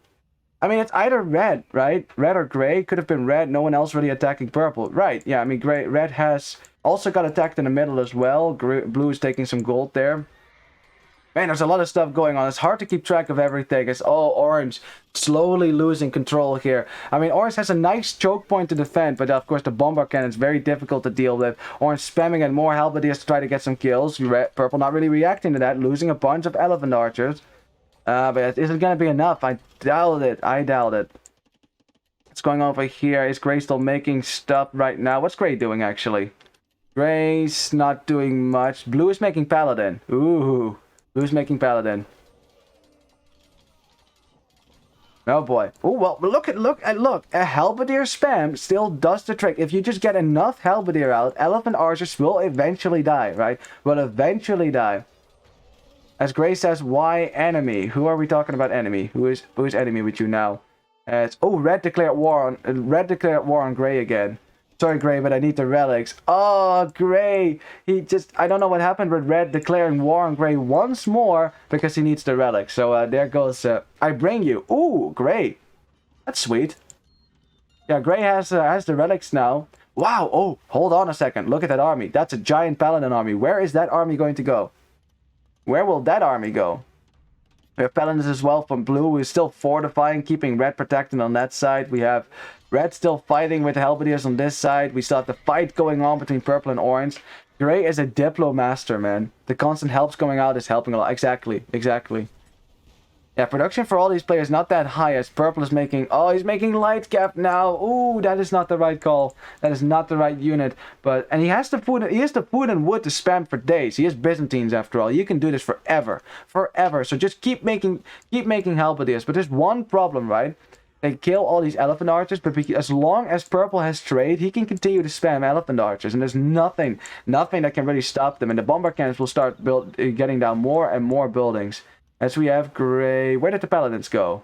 I mean, it's either red, right? Red or gray. Could have been red. No one else really attacking purple. Right, yeah, I mean, red has also got attacked in the middle as well. Blue is taking some gold there. Man, there's a lot of stuff going on. It's hard to keep track of everything. It's all orange slowly losing control here. I mean, orange has a nice choke point to defend, but of course the bomber cannon is very difficult to deal with. Orange spamming and more halberdiers to try to get some kills. Purple not really reacting to that, losing a bunch of elephant archers. But is it going to be enough? I doubt it. I doubt it. What's going on over here? Is Gray still making stuff right now? What's Gray doing, actually? Gray's not doing much. Blue is making paladin. Ooh. Blue's making paladin. Oh boy. Oh well, look. A halberdier spam still does the trick. If you just get enough halberdier out, elephant archers will eventually die, right? Will eventually die. As Gray says, why enemy? Who are we talking about enemy? Who is enemy with you now? Red declared war on Gray again. Sorry, Gray, but I need the relics. Oh, Gray! I don't know what happened with Red declaring war on Gray once more because he needs the relics. So there goes, I bring you. Ooh, Gray. That's sweet. Yeah, Gray has the relics now. Wow, oh, hold on a second. Look at that army. That's a giant paladin army. Where is that army going to go? Where will that army go? We have paladins as well from blue, who is still fortifying, keeping red protected on that side. We have... red still fighting with the halberdiers on this side. We still have the fight going on between purple and orange. Gray is a diplo master, man. The constant helps going out is helping a lot. Exactly. Yeah, production for all these players not that high as purple is making... Oh, he's making light cap now. Ooh, that is not the right call. That is not the right unit. And he has the food. He has the food and wood to spam for days. He is Byzantines after all. You can do this forever. So just keep making halberdiers. But there's one problem, right? They kill all these elephant archers, but as long as purple has trade, he can continue to spam elephant archers, and there's nothing that can really stop them. And the bomber cannons will start getting down more and more buildings. As we have Gray. Where did the paladins go?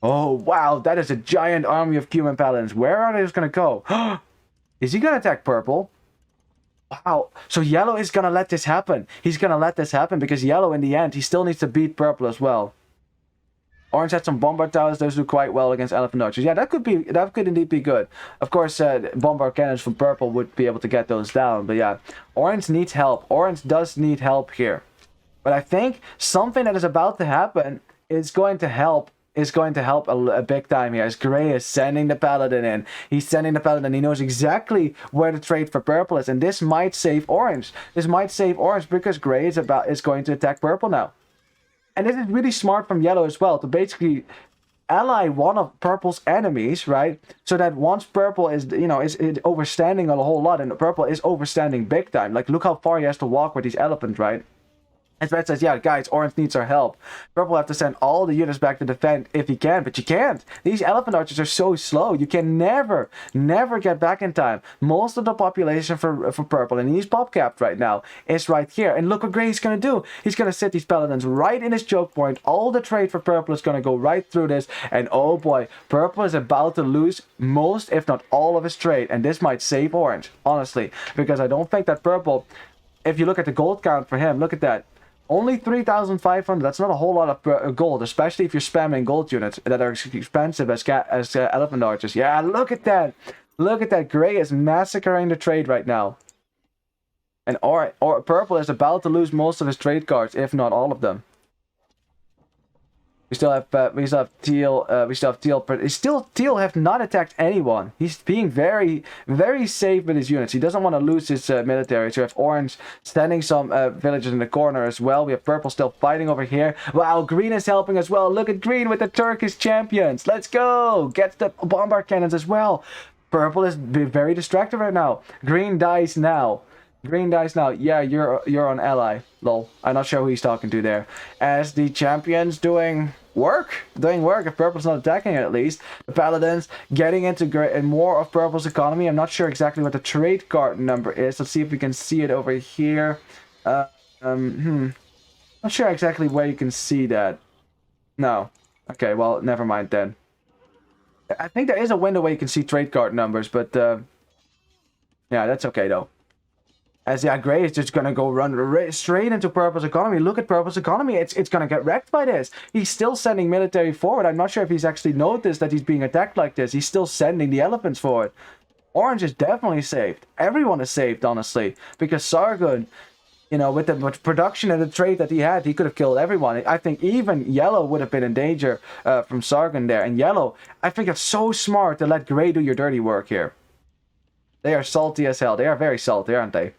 Oh wow, that is a giant army of Cuban paladins. Where are they just gonna go? Is he gonna attack purple? Wow. So yellow is gonna let this happen. He's gonna let this happen because yellow, in the end, he still needs to beat purple as well. Orange had some bombard towers. Those do quite well against elephant archers. Yeah, that could indeed be good. Of course, bombard cannons from purple would be able to get those down. But yeah, orange needs help. Orange does need help here. But I think something that is about to happen is going to help. A big time here. As Gray is sending the paladin in. He's sending the paladin. He knows exactly where the trade for purple is, and this might save orange. This might save orange because Gray is going to attack purple now. And this is really smart from yellow as well, to basically ally one of purple's enemies, right? So that once purple is, you know, is overstanding a whole lot, and purple is overstanding big time. Like, look how far he has to walk with these elephants, right? And Red says, yeah, guys, orange needs our help. Purple have to send all the units back to defend if he can, but you can't. These elephant archers are so slow. You can never get back in time. Most of the population for purple, and he's pop capped right now, is right here. And look what Gray's going to do. He's going to sit these paladins right in his choke point. All the trade for purple is going to go right through this. And oh boy, purple is about to lose most, if not all, of his trade. And this might save orange, honestly, because I don't think that purple, if you look at the gold count for him, look at that. Only 3,500. That's not a whole lot of gold, especially if you're spamming gold units that are expensive as elephant archers. Yeah, look at that. Look at that. Gray is massacring the trade right now. And or purple is about to lose most of his trade cards, if not all of them. We still have teal. Teal have not attacked anyone. He's being very safe with his units. He doesn't want to lose his military. So we have orange standing some villagers in the corner as well. We have purple still fighting over here. Wow, green is helping as well. Look at green with the Turkish champions. Let's go. Gets the bombard cannons as well. Purple is very distracted right now. Green dies now. Green dice now. Yeah, you're on ally. Lol. I'm not sure who he's talking to there. As the champions doing work. If purple's not attacking it, at least. The paladins getting into more of purple's economy. I'm not sure exactly what the trade card number is. Let's see if we can see it over here. Not sure exactly where you can see that. No. Okay, well, never mind then. I think there is a window where you can see trade card numbers, but yeah, that's okay though. As yeah, Gray is just gonna go run straight into purple's economy. Look at purple's economy. It's gonna get wrecked by this. He's still sending military forward. I'm not sure if he's actually noticed that he's being attacked like this. He's still sending the elephants forward. Orange is definitely saved. Everyone is saved, honestly, because Sargon, you know, with the production and the trade that he had, he could have killed everyone. I think even Yellow would have been in danger from Sargon there. And Yellow, I think it's so smart to let Gray do your dirty work here. They are salty as hell. They are very salty, aren't they?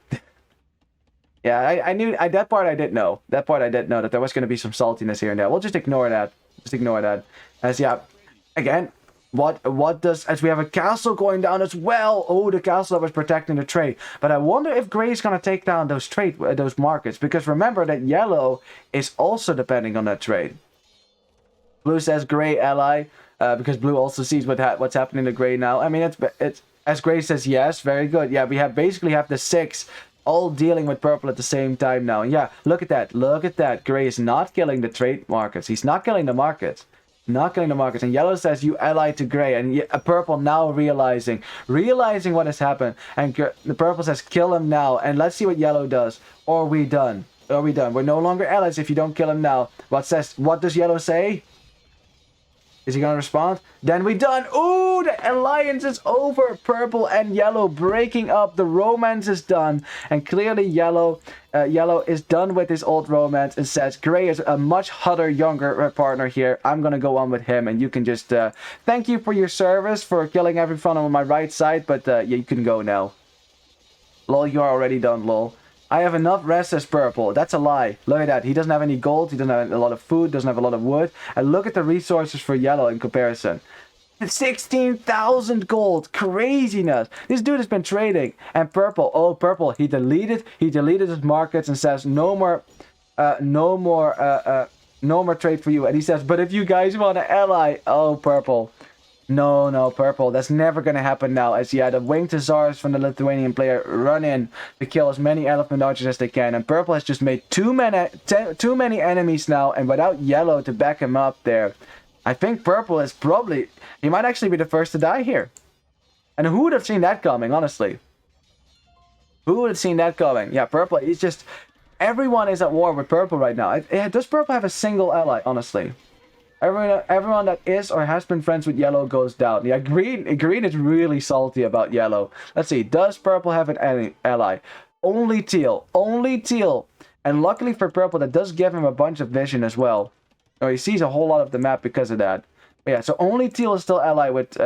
Yeah, I knew that part I didn't know. That part I didn't know, that there was going to be some saltiness here and there. We'll just ignore that. Just ignore that. As yeah, again, what does, as we have a castle going down as well. Oh, the castle that was protecting the trade. But I wonder if Gray is going to take down those markets, because remember that Yellow is also depending on that trade. Blue says Gray ally, because Blue also sees what's happening to Gray now. I mean, it's as Gray says yes, very good. Yeah, we basically have the 6 all dealing with purple at the same time now. And yeah, look at that. Look at that. Gray is not killing the trade markets. He's not killing the markets. Not killing the markets. And yellow says you ally to Gray. And purple now realizing what has happened. And the purple says kill him now. And let's see what yellow does. Or we done. Are we done? We're no longer allies if you don't kill him now. What does yellow say? Is he gonna respond? Then we done. Ooh, the alliance is over. Purple and yellow breaking up. The romance is done. And clearly yellow is done with his old romance and says Gray is a much hotter, younger partner here. I'm gonna go on with him, and you can just thank you for your service for killing everyone on my right side, but yeah, you can go now. Lol, you are already done, lol. I have enough rest as purple. That's a lie. Look at that. He doesn't have any gold. He doesn't have a lot of food. Doesn't have a lot of wood. And look at the resources for yellow in comparison. 16,000 gold. Craziness. This dude has been trading. And purple. Oh, purple. He deleted his markets and says no more trade for you. And he says, but if you guys want to ally, oh, purple. No, purple. That's never going to happen now. As yeah, the winged hussars from the Lithuanian player run in to kill as many elephant archers as they can. And purple has just made too many enemies now. And without yellow to back him up there, I think purple is probably... He might actually be the first to die here. And who would have seen that coming, honestly? Who would have seen that coming? Yeah, purple is just... Everyone is at war with purple right now. Does purple have a single ally, honestly? Everyone that is or has been friends with yellow goes down. Yeah, green is really salty about yellow. Let's see. Does purple have an ally? Only teal. Only teal. And luckily for purple, that does give him a bunch of vision as well. Oh, he sees a whole lot of the map because of that. But yeah, so only teal is still ally with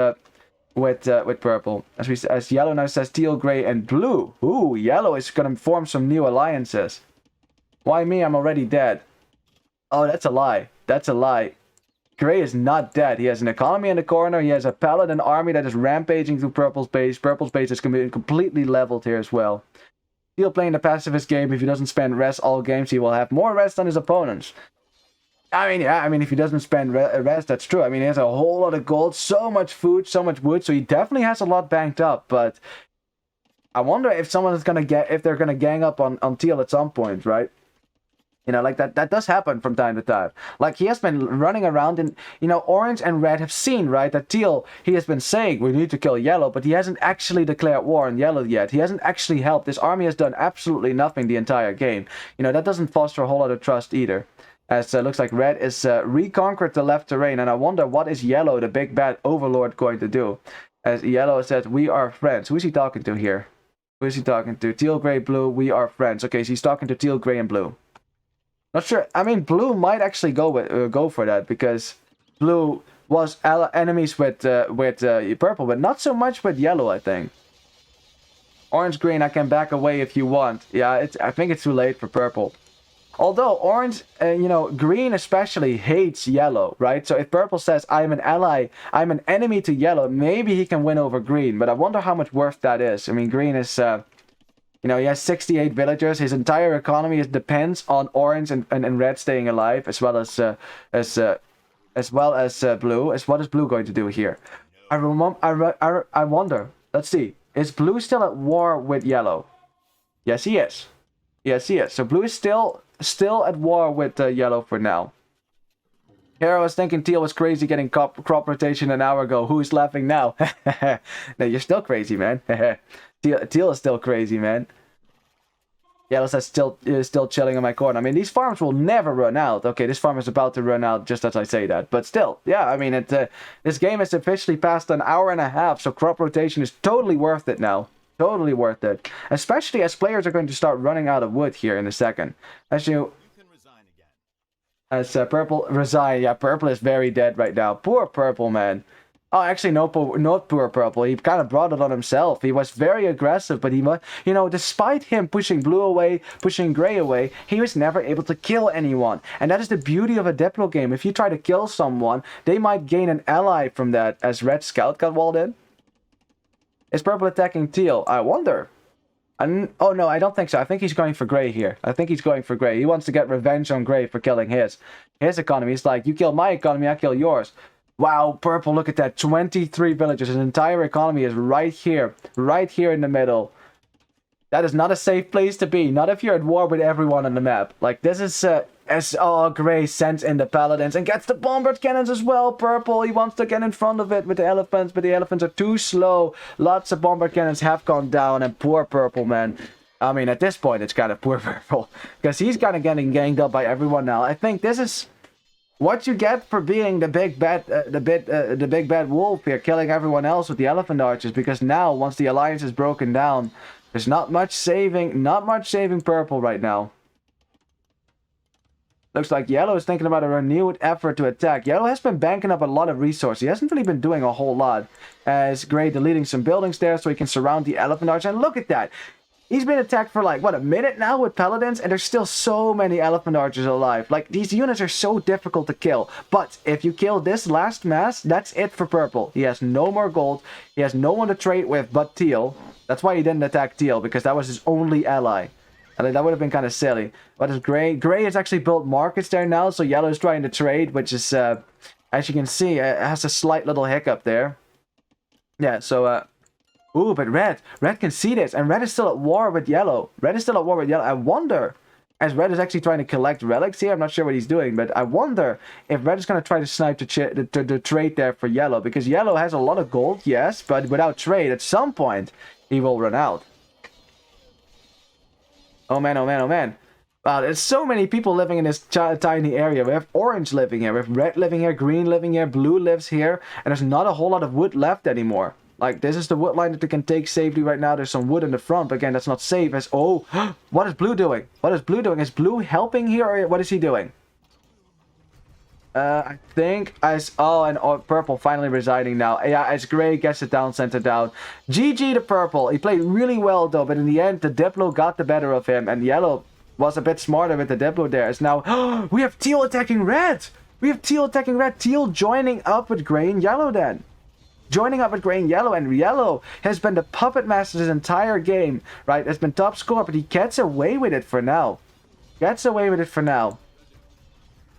purple. As yellow now says teal, gray, and blue. Ooh, yellow is gonna form some new alliances. Why me? I'm already dead. Oh, that's a lie. That's a lie. Gray is not dead. He has an economy in the corner. He has a paladin army that is rampaging through Purple's base. Purple's base is completely leveled here as well. Teal playing the pacifist game. If he doesn't spend rest all games, he will have more rest than his opponents. I mean, yeah, I mean, if he doesn't spend rest, that's true. I mean, he has a whole lot of gold, so much food, so much wood, so he definitely has a lot banked up, but I wonder if someone is if they're gonna gang up on Teal at some point, right? You know, like that does happen from time to time. Like, he has been running around and, you know, Orange and Red have seen, right, that Teal, he has been saying, we need to kill Yellow, but he hasn't actually declared war on Yellow yet. He hasn't actually helped. This army has done absolutely nothing the entire game. You know, that doesn't foster a whole lot of trust either. As looks like Red is reconquered the left terrain, and I wonder what is Yellow, the big bad overlord, going to do. As Yellow says, we are friends. Who is he talking to here? Who is he talking to? Teal, Gray, Blue, we are friends. Okay, so he's talking to Teal, Gray, and Blue. Not sure. I mean, Blue might actually go for that, because Blue was enemies with Purple, but not so much with Yellow, I think. Orange, Green, I can back away if you want. Yeah, I think it's too late for Purple. Although Orange, you know, Green especially hates Yellow, right? So if Purple says, I'm an ally, I'm an enemy to Yellow, maybe he can win over Green. But I wonder how much worth that is. I mean, Green is, you know, he has 68 villagers. His entire economy depends on Orange and Red staying alive, as well as Blue. What is Blue going to do here? I wonder. Let's see. Is Blue still at war with Yellow? Yes, he is. Yes, he is. So Blue is still at war with Yellow for now. Here I was thinking Teal was crazy getting crop rotation an hour ago. Who's laughing now? No, you're still crazy, man. Teal is still crazy, man. Yellow says still chilling in my corner. I mean, these farms will never run out. Okay, this farm is about to run out just as I say that. But still, yeah, I mean, this game is officially past an hour and a half, so crop rotation is totally worth it now. Totally worth it. Especially as players are going to start running out of wood here in a second. Purple resign. Yeah, Purple is very dead right now. Poor Purple, man. Oh, actually, not poor Purple. He kind of brought it on himself. He was very aggressive, but you know, despite him pushing Blue away, pushing Gray away, he was never able to kill anyone. And that is the beauty of a Diplo game. If you try to kill someone, they might gain an ally from that, as Red Scout got walled in. Is Purple attacking Teal? I wonder. Oh, no, I don't think so. I think he's going for Gray here. I think he's going for Gray. He wants to get revenge on Gray for killing his economy. He's like, you kill my economy, I kill yours. Wow, Purple, look at that. 23 villages. His entire economy is right here in the middle. That is not a safe place to be. Not if you're at war with everyone on the map. Like, this is... Gray sends in the paladins and gets the bombard cannons as well. Purple, he wants to get in front of it with the elephants, but the elephants are too slow. Lots of bombard cannons have gone down, and poor Purple, man. I mean, at this point, it's kind of poor Purple, because he's kind of getting ganged up by everyone now. I think this is what you get for being the big bad, the big bad wolf here, killing everyone else with the elephant archers. Because now, once the alliance is broken down, there's not much saving Purple right now. Looks like Yellow is thinking about a renewed effort to attack. Yellow has been banking up a lot of resources. He hasn't really been doing a whole lot. As Gray deleting some buildings there so he can surround the elephant archer. And look at that. He's been attacked for like, what, a minute now with paladins? And there's still so many elephant archers alive. Like, these units are so difficult to kill. But if you kill this last mass, that's it for Purple. He has no more gold. He has no one to trade with but Teal. That's why he didn't attack Teal, because that was his only ally. I think that would have been kind of silly. What is Gray? Gray has actually built markets there now, so Yellow is trying to trade, which is, as you can see, it has a slight little hiccup there. Yeah, so, ooh, but Red can see this, and Red is still at war with Yellow. I wonder, as Red is actually trying to collect relics here, I'm not sure what he's doing, but I wonder if Red is going to try to snipe the trade there for Yellow, because Yellow has a lot of gold, yes, but without trade, at some point, he will run out. Oh man, oh man, oh man. Wow, there's so many people living in this tiny area. We have Orange living here, we have Red living here, Green living here, Blue lives here, and there's not a whole lot of wood left anymore. Like, this is the wood line that they can take safely right now. There's some wood in the front, but again, that's not safe. As oh, what is Blue doing? What is Blue doing? Is Blue helping here, or what is he doing? I think Purple finally resigning now. Yeah, as Gray gets it down, sent it down. GG to Purple. He played really well though, but in the end, the Diplo got the better of him, and Yellow was a bit smarter with the Diplo there. It's now we have Teal attacking Red. We have teal attacking red. Teal joining up with gray and yellow then. Joining up with gray and yellow has been the puppet master this entire game, right? Has been top scorer, but he gets away with it for now. Gets away with it for now.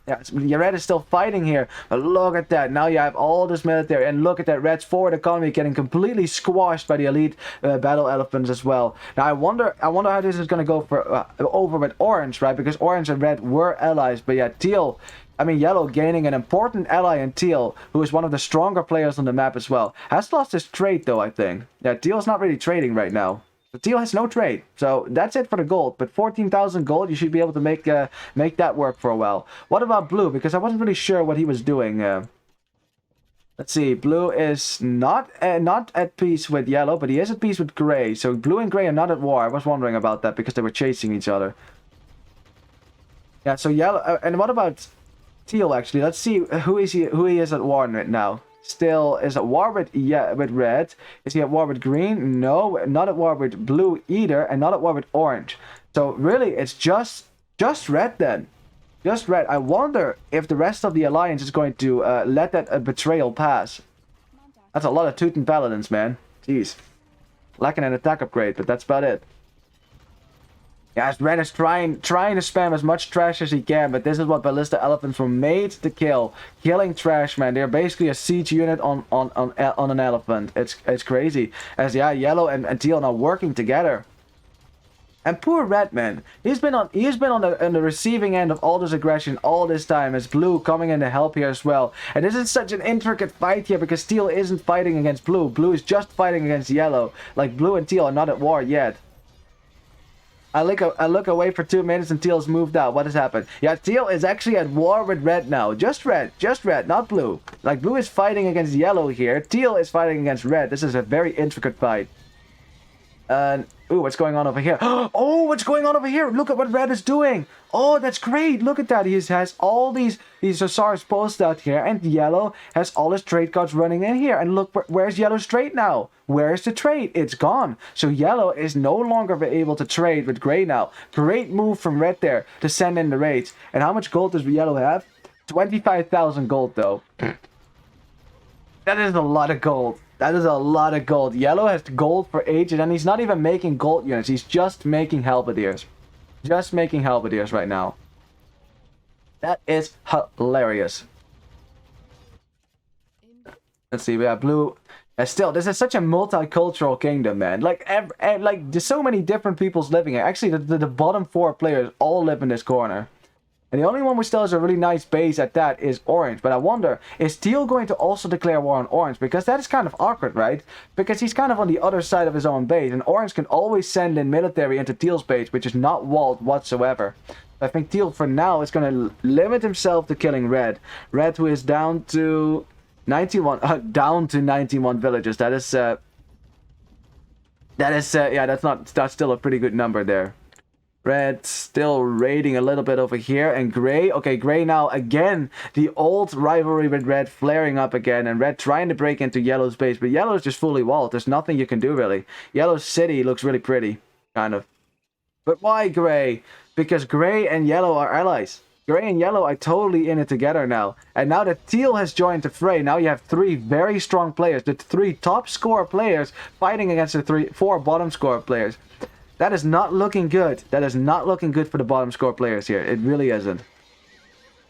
Yeah, your red is still fighting here, but look at that. Now you have all this military, and look at that. Red's forward economy getting completely squashed by the elite battle elephants as well. Now I wonder how this is going to go for over with orange, right? Because orange and red were allies, but yeah, teal. I mean, yellow gaining an important ally in teal, who is one of the stronger players on the map as well. Has lost his trade though, I think. Yeah, teal's not really trading right now. The teal has no trade, so that's it for the gold. But 14,000 gold, you should be able to make that work for a while. What about blue? Because I wasn't really sure what he was doing. Let's see. Blue is not at peace with yellow, but he is at peace with gray. So blue and gray are not at war. I was wondering about that because they were chasing each other. Yeah. So yellow. And what about teal? Actually, let's see who he is at war right now. Still is at war with red. Is he at war with green? No, not at war with blue either, and not at war with orange. So really, it's just red then. Just red. I wonder if the rest of the alliance is going to let that betrayal pass. That's a lot of Teuton paladins, man. Jeez. Lacking an attack upgrade, but that's about it. Yeah, red is trying to spam as much trash as he can, but this is what ballista elephants were made to kill. Killing trash, man. They're basically a siege unit on an elephant. It's crazy. As yeah, yellow and teal now working together. And poor red, man. He's been on the receiving end of all this aggression all this time. As blue coming in to help here as well. And this is such an intricate fight here because teal isn't fighting against blue. Blue is just fighting against yellow. Like blue and teal are not at war yet. I look away for 2 minutes and teal's moved out. What has happened? Yeah, teal is actually at war with red now. Just red, not blue. Like blue is fighting against yellow here. Teal is fighting against red. This is a very intricate fight. Ooh, what's going on over here? Oh, what's going on over here? Look at what red is doing. Oh, that's great. Look at that. He has all these Osiris posts out here, and yellow has all his trade cards running in here. And look, where's yellow's trade now? Where's the trade? It's gone. So yellow is no longer able to trade with gray now. Great move from red there to send in the raids. And how much gold does yellow have? 25,000 gold, though. That is a lot of gold. That is a lot of gold. Yellow has gold for ages, and he's not even making gold units. He's just making halberdiers. Just making halberdiers right now. That is hilarious. Let's see, we have blue. Still, this is such a multicultural kingdom, man. Like, there's so many different peoples living here. Actually, the bottom 4 players all live in this corner. And the only one who still has a really nice base at that is orange. But I wonder, is teal going to also declare war on orange? Because that is kind of awkward, right? Because he's kind of on the other side of his own base. And orange can always send in military into teal's base, which is not walled whatsoever. I think teal, for now, is going to limit himself to killing red. Red, who is down to 91, down to 91 villages. That's still a pretty good number there. Red still raiding a little bit over here, and gray, okay, gray now again, the old rivalry with red flaring up again, and red trying to break into yellow's base, but yellow's just fully walled. There's nothing you can do really. Yellow's city looks really pretty, kind of. But why gray? Because gray and yellow are allies. Gray and yellow are totally in it together now. And now that teal has joined the fray, now you have 3 very strong players, the 3 top score players fighting against the 4 bottom score players. That is not looking good. That is not looking good for the bottom score players here. It really isn't.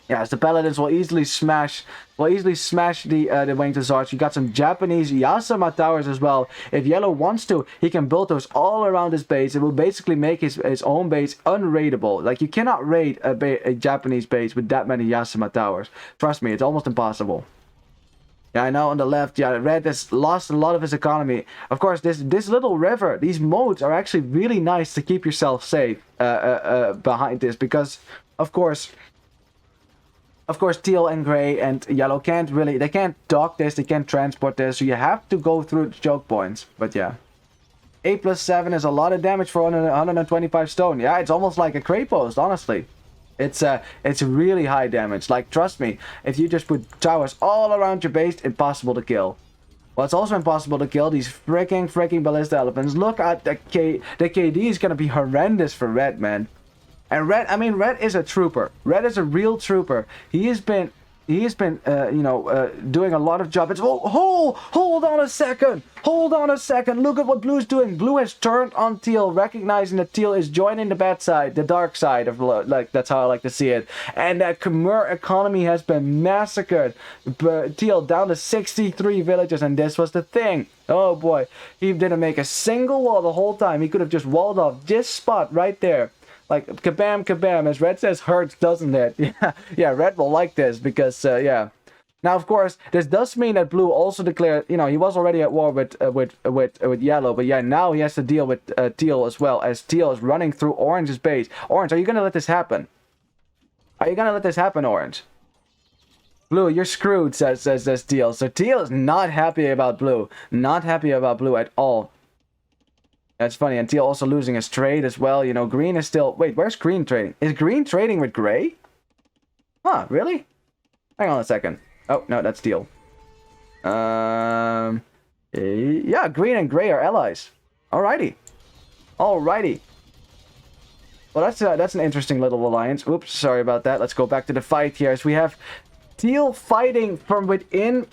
Yes, the paladins will easily smash the winged hussars. You got some Japanese Yasama towers as well. If yellow wants to, he can build those all around his base. It will basically make his own base unraidable. Like, you cannot raid a Japanese base with that many Yasama towers. Trust me, it's almost impossible. Yeah, I know on the left, yeah, red has lost a lot of his economy. Of course, this little river, these moats are actually really nice to keep yourself safe behind this. Because, of course, teal and gray and yellow they can't dock this, they can't transport this. So you have to go through the choke points. But yeah. 8+7 is a lot of damage for 125 stone. Yeah, it's almost like a cray post, honestly. It's really high damage. Like, trust me, if you just put towers all around your base, impossible to kill. Well, it's also impossible to kill these freaking ballista elephants. Look at the KD is gonna be horrendous for red, man. And red, I mean, red is a trooper. Red is a real trooper. He has been he's been, doing a lot of job. It's hold on a second. Hold on a second. Look at what Blue's doing. Blue has turned on Teal, recognizing that Teal is joining the bad side, the dark side of, like, that's how I like to see it. And that Khmer economy has been massacred. But Teal down to 63 villages, and this was the thing. Oh boy, he didn't make a single wall the whole time. He could have just walled off this spot right there. Like, kabam, kabam, as Red says, hurts, doesn't it? Yeah, Red will like this, because, yeah. Now, of course, this does mean that Blue also declared, he was already at war with Yellow, but yeah, now he has to deal with Teal as well, as Teal is running through Orange's base. Orange, are you gonna let this happen? Are you gonna let this happen, Orange? Blue, you're screwed, says Teal. So Teal is not happy about Blue. Not happy about Blue at all. That's funny, and Teal also losing his trade as well. Green is still... Wait, where's Green trading? Is Green trading with Gray? Huh, really? Hang on a second. Oh, no, that's Teal. Yeah, Green and Gray are allies. Alrighty. Alrighty. Well, that's an interesting little alliance. Oops, sorry about that. Let's go back to the fight here. As we have Teal fighting from within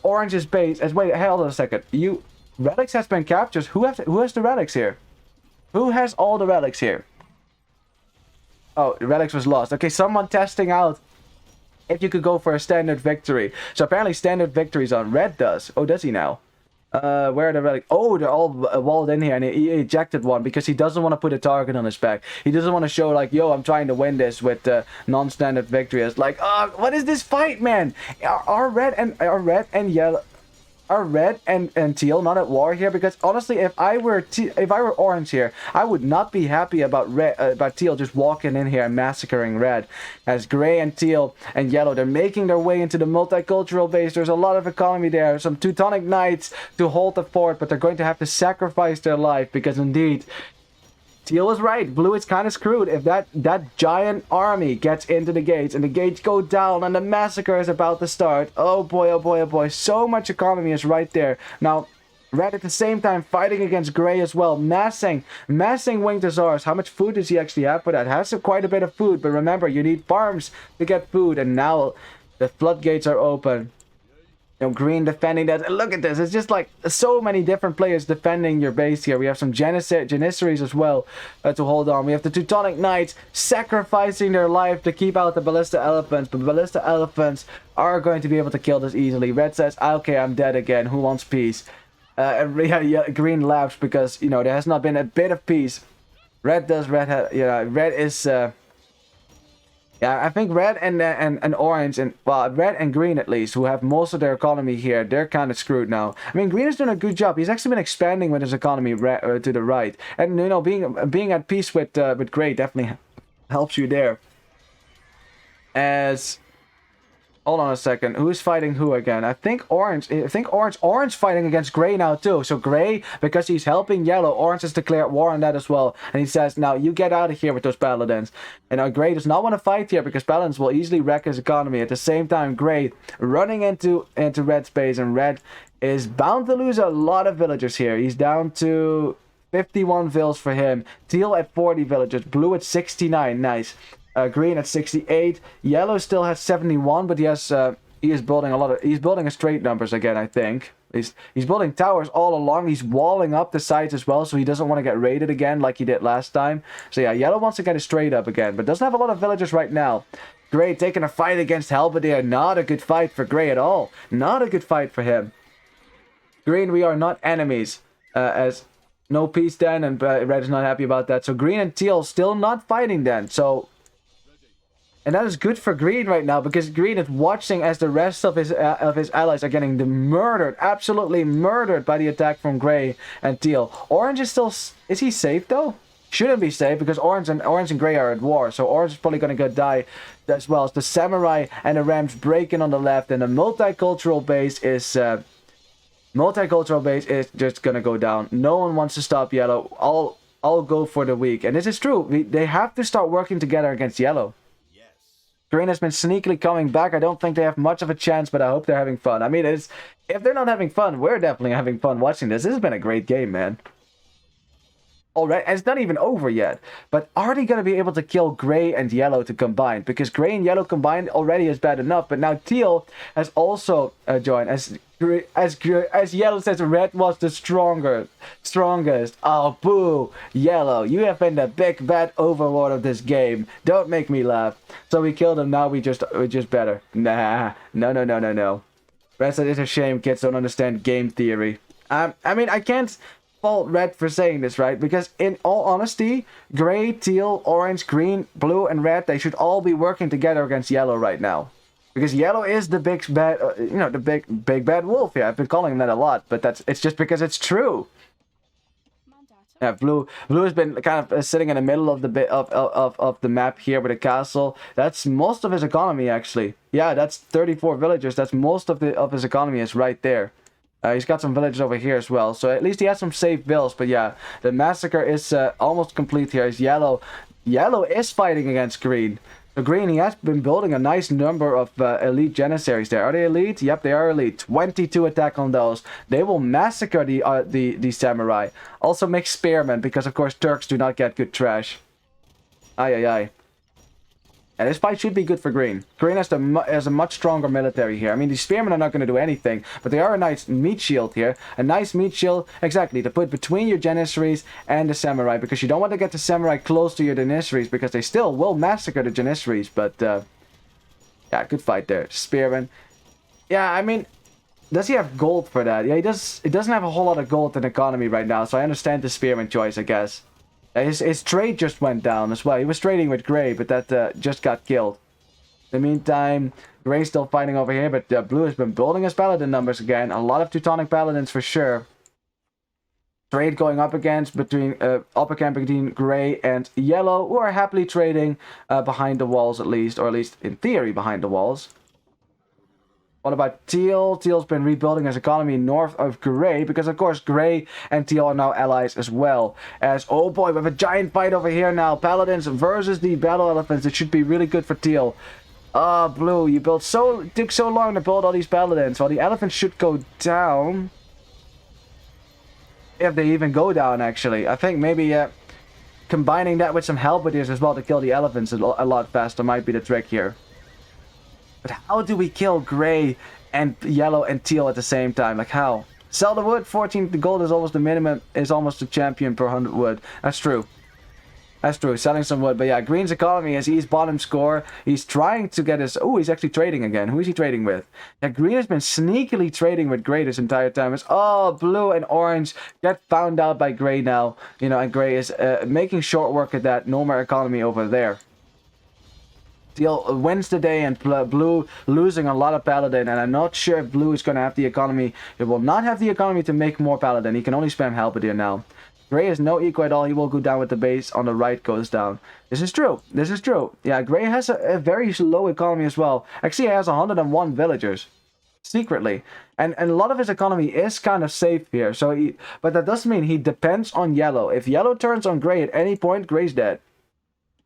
Orange's base. Wait, hold on a second. Relics has been captured. Who has the relics here? Who has all the relics here? Oh, the relics was lost. Okay, someone testing out if you could go for a standard victory. So apparently standard victories on. Red does. Oh, does he now? Where are the relics? Oh, they're all walled in here, and he ejected one because he doesn't want to put a target on his back. He doesn't want to show like, yo, I'm trying to win this with non-standard victory. It's like, oh, what is this fight, man? Are red and yellow? Are Red and Teal not at war here? Because honestly, if I were Orange here, I would not be happy about Teal just walking in here and massacring Red. As Gray and Teal and Yellow, they're making their way into the multicultural base. There's a lot of economy there. Some Teutonic Knights to hold the fort, but they're going to have to sacrifice their life because indeed, Teal was right. Blue is kind of screwed if that giant army gets into the gates and the gates go down and the massacre is about to start. Oh boy, oh boy, oh boy. So much economy is right there. Now, Red at the same time fighting against Gray as well. Massing Winged Hussars. How much food does he actually have for that? Has quite a bit of food, but remember, you need farms to get food. And now the floodgates are open. Green defending that. And look at this. It's just like so many different players defending your base here. We have some Janissaries as well to hold on. We have the Teutonic Knights sacrificing their life to keep out the Ballista Elephants. But Ballista Elephants are going to be able to kill this easily. Red says, okay, I'm dead again. Who wants peace? Green laughs because, there has not been a bit of peace. Red does. Red is... Yeah, I think Red and Orange, and well, Red and Green at least, who have most of their economy here, they're kind of screwed now. I mean, Green is doing a good job. He's actually been expanding with his economy to the right, and being at peace with Gray definitely helps you there. As hold on a second, who's fighting who again? I think Orange fighting against Gray now too. So Gray, because he's helping Yellow, Orange has declared war on that as well. And he says, now you get out of here with those Paladins. And Gray does not want to fight here because Paladins will easily wreck his economy. At the same time, Gray running into Red's base, and Red is bound to lose a lot of villagers here. He's down to 51 vills for him. Teal at 40 villagers. Blue at 69. Nice. Green at 68. Yellow still has 71, but he is building he's building a straight numbers again, I think. He's building towers all along. He's walling up the sides as well, so he doesn't want to get raided again like he did last time. So yeah, Yellow wants to get it straight up again, but doesn't have a lot of villagers right now. Gray taking a fight against Halberdier. Not a good fight for Gray at all. Not a good fight for him. Green, we are not enemies. As no peace then, and Red is not happy about that. So Green and Teal still not fighting then. So... And that is good for Green right now, because Green is watching as the rest of his allies are getting murdered, absolutely murdered by the attack from Gray and Teal. Orange is still... Is he safe though? Shouldn't be safe, because Orange and Gray are at war, so Orange is probably going to go die as well. As the Samurai and the Rams breaking on the left, and the multicultural base is... just going to go down. No one wants to stop Yellow. I'll go for the weak. And this is true. They have to start working together against Yellow. Green has been sneakily coming back. I don't think they have much of a chance, but I hope they're having fun. I mean, if they're not having fun, we're definitely having fun watching this. This has been a great game, man. already, and it's not even over yet. But are they going to be able to kill gray and yellow to combine? Because gray and yellow combined already is bad enough, but now teal has also joined. As yellow says, red was the strongest. Oh, boo, yellow, you have been the big bad overlord of this game. Don't make me laugh. So we killed him. Now we're just better. Nah, no. Red said it's a shame kids don't understand game theory. I mean, I can't fault red for saying this, right? Because in all honesty, gray, teal, orange, green, blue, and red, they should all be working together against yellow right now. Because yellow is the big bad, the big bad wolf here. I've been calling him that a lot, but it's just because it's true. Yeah, blue has been kind of sitting in the middle of the map here with a castle. That's most of his economy, actually. Yeah, that's 34 villagers. That's most of his economy is right there. He's got some villages over here as well, so at least he has some safe bills. But yeah, the massacre is almost complete here. Is yellow is fighting against green. So green, he has been building a nice number of elite janissaries there. Are they elite? Yep, they are elite. 22 attack on those. They will massacre the samurai. Also make spearmen, because of course Turks do not get good trash. Aye. And this fight should be good for green. Green has a much stronger military here. I mean, these spearmen are not going to do anything, but they are a nice meat shield here. A nice meat shield, exactly, to put between your janissaries and the samurai, because you don't want to get the samurai close to your janissaries, because they still will massacre the janissaries. But, yeah, good fight there. Spearman. Yeah, I mean, does he have gold for that? Yeah, he does. It doesn't have a whole lot of gold in economy right now, so I understand the spearman choice, I guess. His trade just went down as well. He was trading with Gray, but that just got killed. In the meantime, Gray's still fighting over here, but Blue has been building his paladin numbers again. A lot of Teutonic paladins for sure. Trade going up between Gray and Yellow, who are happily trading behind the walls at least, or at least in theory behind the walls. What about Teal? Teal's been rebuilding his economy north of Gray, because of course Gray and Teal are now allies as well. As, oh boy, we have a giant fight over here now. Paladins versus the battle elephants. It should be really good for Teal. Blue, you took so long to build all these paladins. Well, the elephants should go down. If they even go down, actually. I think maybe combining that with some halberdiers as well to kill the elephants a lot faster might be the trick here. But how do we kill Gray and Yellow and Teal at the same time? Like, how? Sell the wood. 14 gold is almost the minimum. Is almost a champion per 100 wood. That's true. That's true. Selling some wood. But yeah, Green's economy is he's bottom score. He's trying to get his... Oh, he's actually trading again. Who is he trading with? Yeah, Green has been sneakily trading with Gray this entire time. It's, Blue and Orange get found out by Gray now. You know, and Gray is making short work of that normal economy over there. Teal wins the day, and Blue losing a lot of paladin, and I'm not sure if Blue is going to have the economy. It will not have the economy to make more paladin. He can only spam halberdier now. Gray has no eco at all. He will go down with the base on the right goes down. This is true. This is true. Yeah, Gray has a very low economy as well. Actually, he has 101 villagers. Secretly. And a lot of his economy is kind of safe here. But that doesn't mean he depends on Yellow. If Yellow turns on Gray at any point, Gray's dead.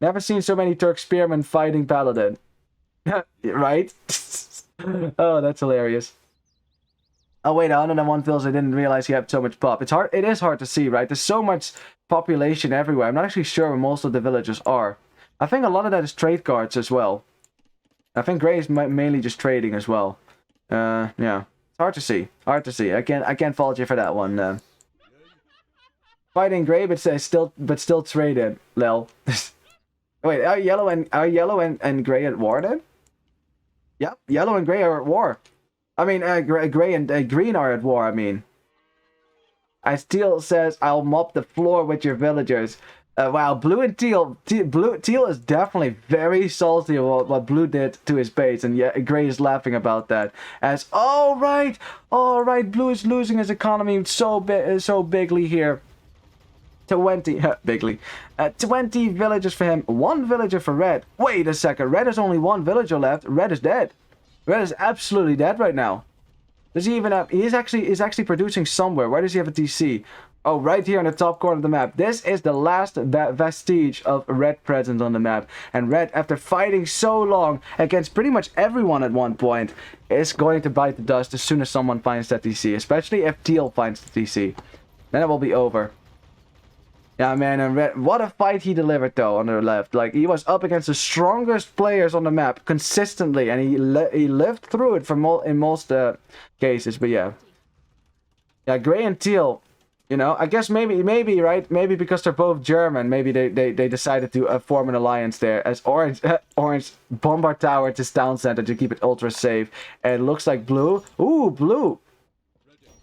Never seen so many Turk spearmen fighting paladin. Right? Oh, that's hilarious. Oh wait, 101 fills. I didn't realize he had so much pop. It is hard to see, right? There's so much population everywhere. I'm not actually sure where most of the villages are. I think a lot of that is trade cards as well. I think Gray is mainly just trading as well. Yeah, it's hard to see. Hard to see. I can't fault you for that one. Fighting Gray, but still traded. Lel. Wait, are Yellow and Gray at war then? Yep, Yellow and Gray are at war. I mean, Gray and Green are at war, I mean. As Teal says, I'll mop the floor with your villagers. Wow, Blue and Teal is definitely very salty about what Blue did to his base, and yeah, Gray is laughing about that. As, all right, Blue is losing his economy so bigly here. 20 bigly. 20 villagers for him, 1 villager for Red. Wait a second, Red has only 1 villager left. Red is dead. Red is absolutely dead right now. Does he even have... He's actually producing somewhere. Where does he have a TC? Oh, right here in the top corner of the map. This is the last vestige of Red presence on the map. And Red, after fighting so long against pretty much everyone at one point, is going to bite the dust as soon as someone finds that TC. Especially if Teal finds the TC. Then it will be over. Yeah, man, and red, what a fight he delivered though on the left. Like he was up against the strongest players on the map consistently, and he lived through it for in most cases. But yeah, yeah, gray and teal. You know, I guess maybe right, maybe because they're both German, maybe they decided to form an alliance there. As orange orange bombard tower to town center to keep it ultra safe, and it looks like blue. Ooh, blue.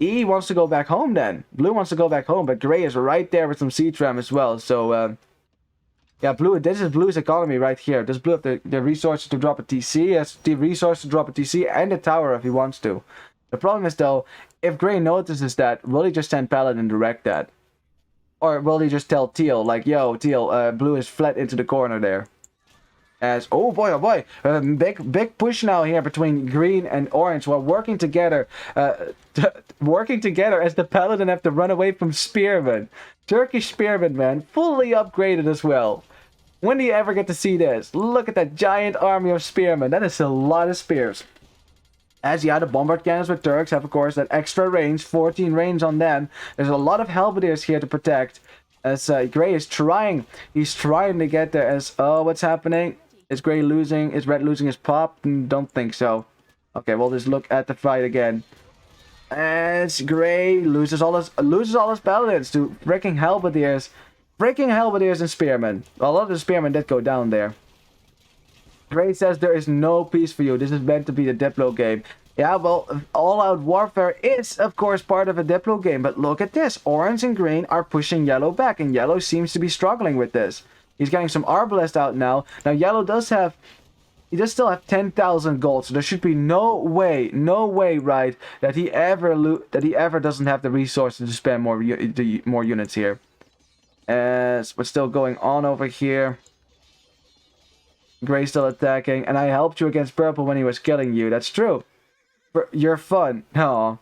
E wants to go back home then. Blue wants to go back home, but gray is right there with some siege ram as well. So yeah, blue. This is blue's economy right here. Does blue have the resources to drop a TC? Has the resources to drop a TC and a tower if he wants to. The problem is though, if gray notices that, will he just send paladin to wreck that, or will he just tell teal like, yo, teal, blue is flat into the corner there? As oh boy, big push now here between green and orange while working together, working together as the paladin have to run away from spearmen. Turkish spearmen, man, fully upgraded as well. When do you ever get to see this? Look at that giant army of spearmen. That is a lot of spears. As yeah, the bombard cannons with Turks have of course that extra range, 14 range on them. There's a lot of halberdiers here to protect. As gray is trying, he's trying to get there. As oh, what's happening? Is gray losing? Is red losing his pop? Don't think so. Okay, we'll just look at the fight again. As gray loses all his paladins to freaking halberdiers, and spearmen. Well, a lot of the spearmen did go down there. Gray says there is no peace for you. This is meant to be the Diplo game. Yeah, well, all-out warfare is, of course, part of a Diplo game. But look at this. Orange and green are pushing yellow back, and yellow seems to be struggling with this. He's getting some arbalest out now. Now, yellow does have... He does still have 10,000 gold, so there should be no way, right, that he ever doesn't have the resources to spend more units here. As what's still going on over here. Gray still attacking, and I helped you against purple when he was killing you. That's true. You're fun. Aw.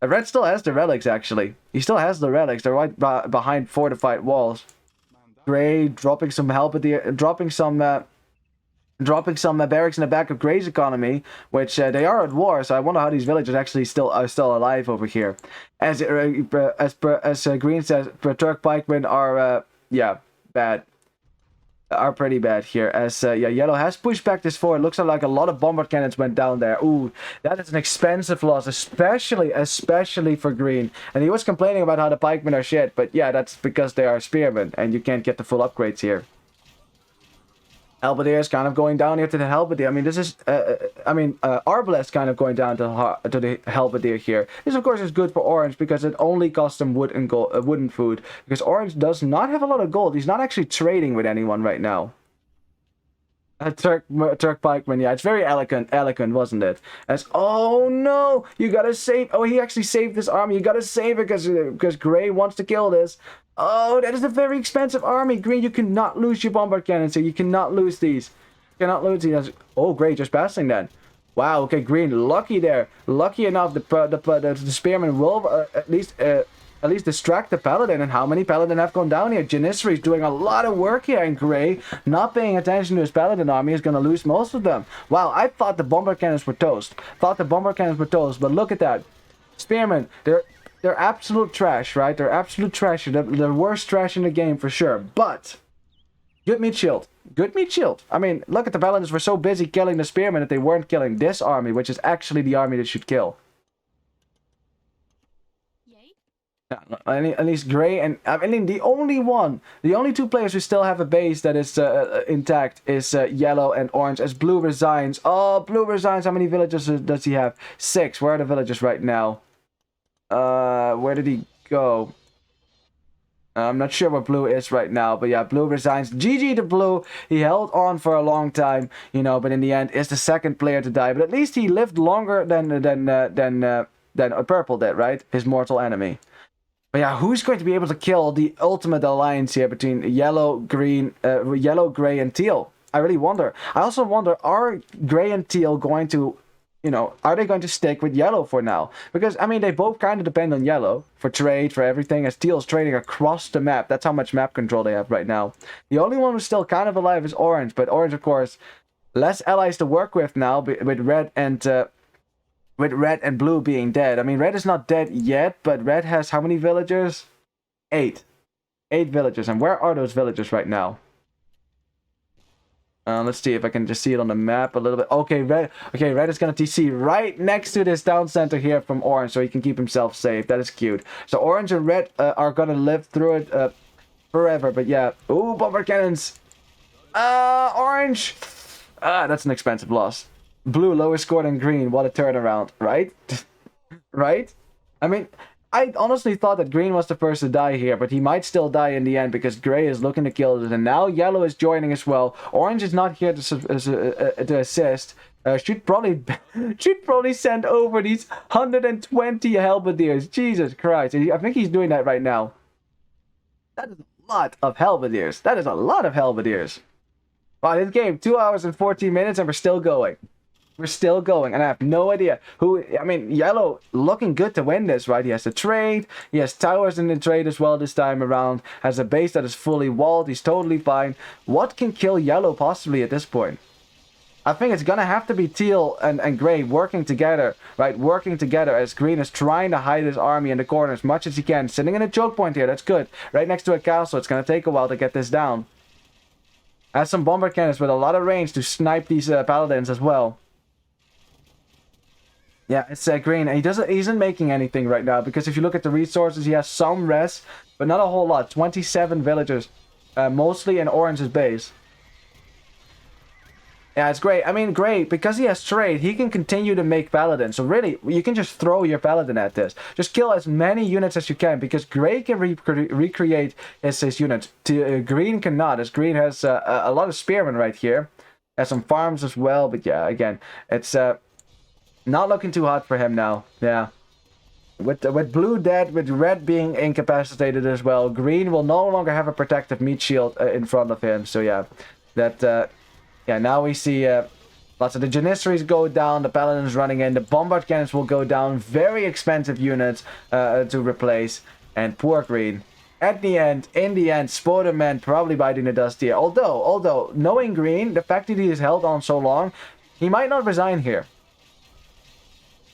Red still has the relics, actually. He still has the relics. They're right behind fortified walls. Gray dropping some halberdier, dropping some barracks in the back of Gray's economy, which they are at war. So I wonder how these villagers actually are still alive over here. As Green says, Turk pikemen are yeah, bad. Are pretty bad here. As yeah, yellow has pushed back this forward. Looks like a lot of bombard cannons went down there. Ooh, that is an expensive loss, especially for green. And he was complaining about how the pikemen are shit, but yeah, that's because they are spearmen and you can't get the full upgrades here. Halberdier is kind of going down here to the halberdier. I mean, this is, Arbalest kind of going down to the halberdier here. This, of course, is good for orange because it only costs them wood and gold, wooden food. Because orange does not have a lot of gold. He's not actually trading with anyone right now. Turk pikeman, yeah, it's very elegant, wasn't it? As oh no, you gotta save. Oh, he actually saved this army. You gotta save it because Gray wants to kill this. Oh, that is a very expensive army. Green, you cannot lose your bombard cannons here. You cannot lose these. You cannot lose these. Oh, Gray just passing then. Wow. Okay, Green, lucky there. Lucky enough, the spearman will at least distract the paladin. And how many paladin have gone down here? Janissary is doing a lot of work here, and Gray, not paying attention to his paladin army, is going to lose most of them. Wow, I thought the bombard cannons were toast. But look at that. Spearmen, they're absolute trash, right? They're absolute trash. They're the worst trash in the game for sure. But good meat shield. Good meat shield. I mean, look at the paladins were so busy killing the spearmen that they weren't killing this army, which is actually the army that should kill. At least Gray and I mean the only two players who still have a base that is intact is yellow and orange. As blue resigns. Oh, blue resigns. How many villages does he have? 6. Where are the villages right now? Where did he go? I'm not sure where blue is right now, but yeah, blue resigns. GG to blue. He held on for a long time, you know, but in the end is the second player to die. But at least he lived longer than purple did, right? His mortal enemy. But yeah, who's going to be able to kill the ultimate alliance here between yellow, green, yellow, gray, and teal? I really wonder. I also wonder, are gray and teal going to, you know, are they going to stick with yellow for now? Because, I mean, they both kind of depend on yellow for trade, for everything, as teal's trading across the map. That's how much map control they have right now. The only one who's still kind of alive is orange, but orange, of course, less allies to work with now, with red and blue being dead. I mean, red is not dead yet, but red has how many villagers? 8. 8 villagers. And where are those villagers right now? Let's see if I can just see it on the map a little bit. Okay, red. Okay, red is gonna TC right next to this town center here from orange, so he can keep himself safe. That is cute. So orange and red are gonna live through it forever. But yeah, ooh, bomber cannons. Orange. That's an expensive loss. Blue lower score than green. What a turnaround, right? Right? I mean, I honestly thought that green was the first to die here, but he might still die in the end because gray is looking to kill it, and now yellow is joining as well. Orange is not here to assist. Should probably send over these 120 halberdiers. Jesus Christ. I think he's doing that right now. That is a lot of halberdiers. That is a lot of halberdiers. Wow, this game, 2 hours and 14 minutes, and we're still going. We're still going, and I have no idea who. I mean, yellow looking good to win this, right? He has the trade. He has towers in the trade as well this time around. Has a base that is fully walled. He's totally fine. What can kill yellow possibly at this point? I think it's gonna have to be teal and gray working together, right? Working together as green is trying to hide his army in the corner as much as he can. Sitting in a choke point here. That's good. Right next to a castle. It's gonna take a while to get this down. Has some bomber cannons with a lot of range to snipe these paladins as well. Yeah, it's green. He isn't making anything right now because if you look at the resources, he has some res, but not a whole lot. 27 villagers, mostly in orange's base. Yeah, it's great. I mean, great because he has trade. He can continue to make paladins. So really, you can just throw your paladin at this. Just kill as many units as you can because gray can recreate his units. Green cannot, as green has a lot of spearmen right here. Has some farms as well, but yeah, again, it's not looking too hot for him now. Yeah. With blue dead, with red being incapacitated as well, green will no longer have a protective meat shield in front of him. So yeah, that yeah, now we see lots of the Janissaries go down, the Paladins running in, the Bombard Cannons will go down, very expensive units to replace, and poor green. In the end, Spoderman probably biting the dust here. Although, knowing green, the fact that he has held on so long, he might not resign here.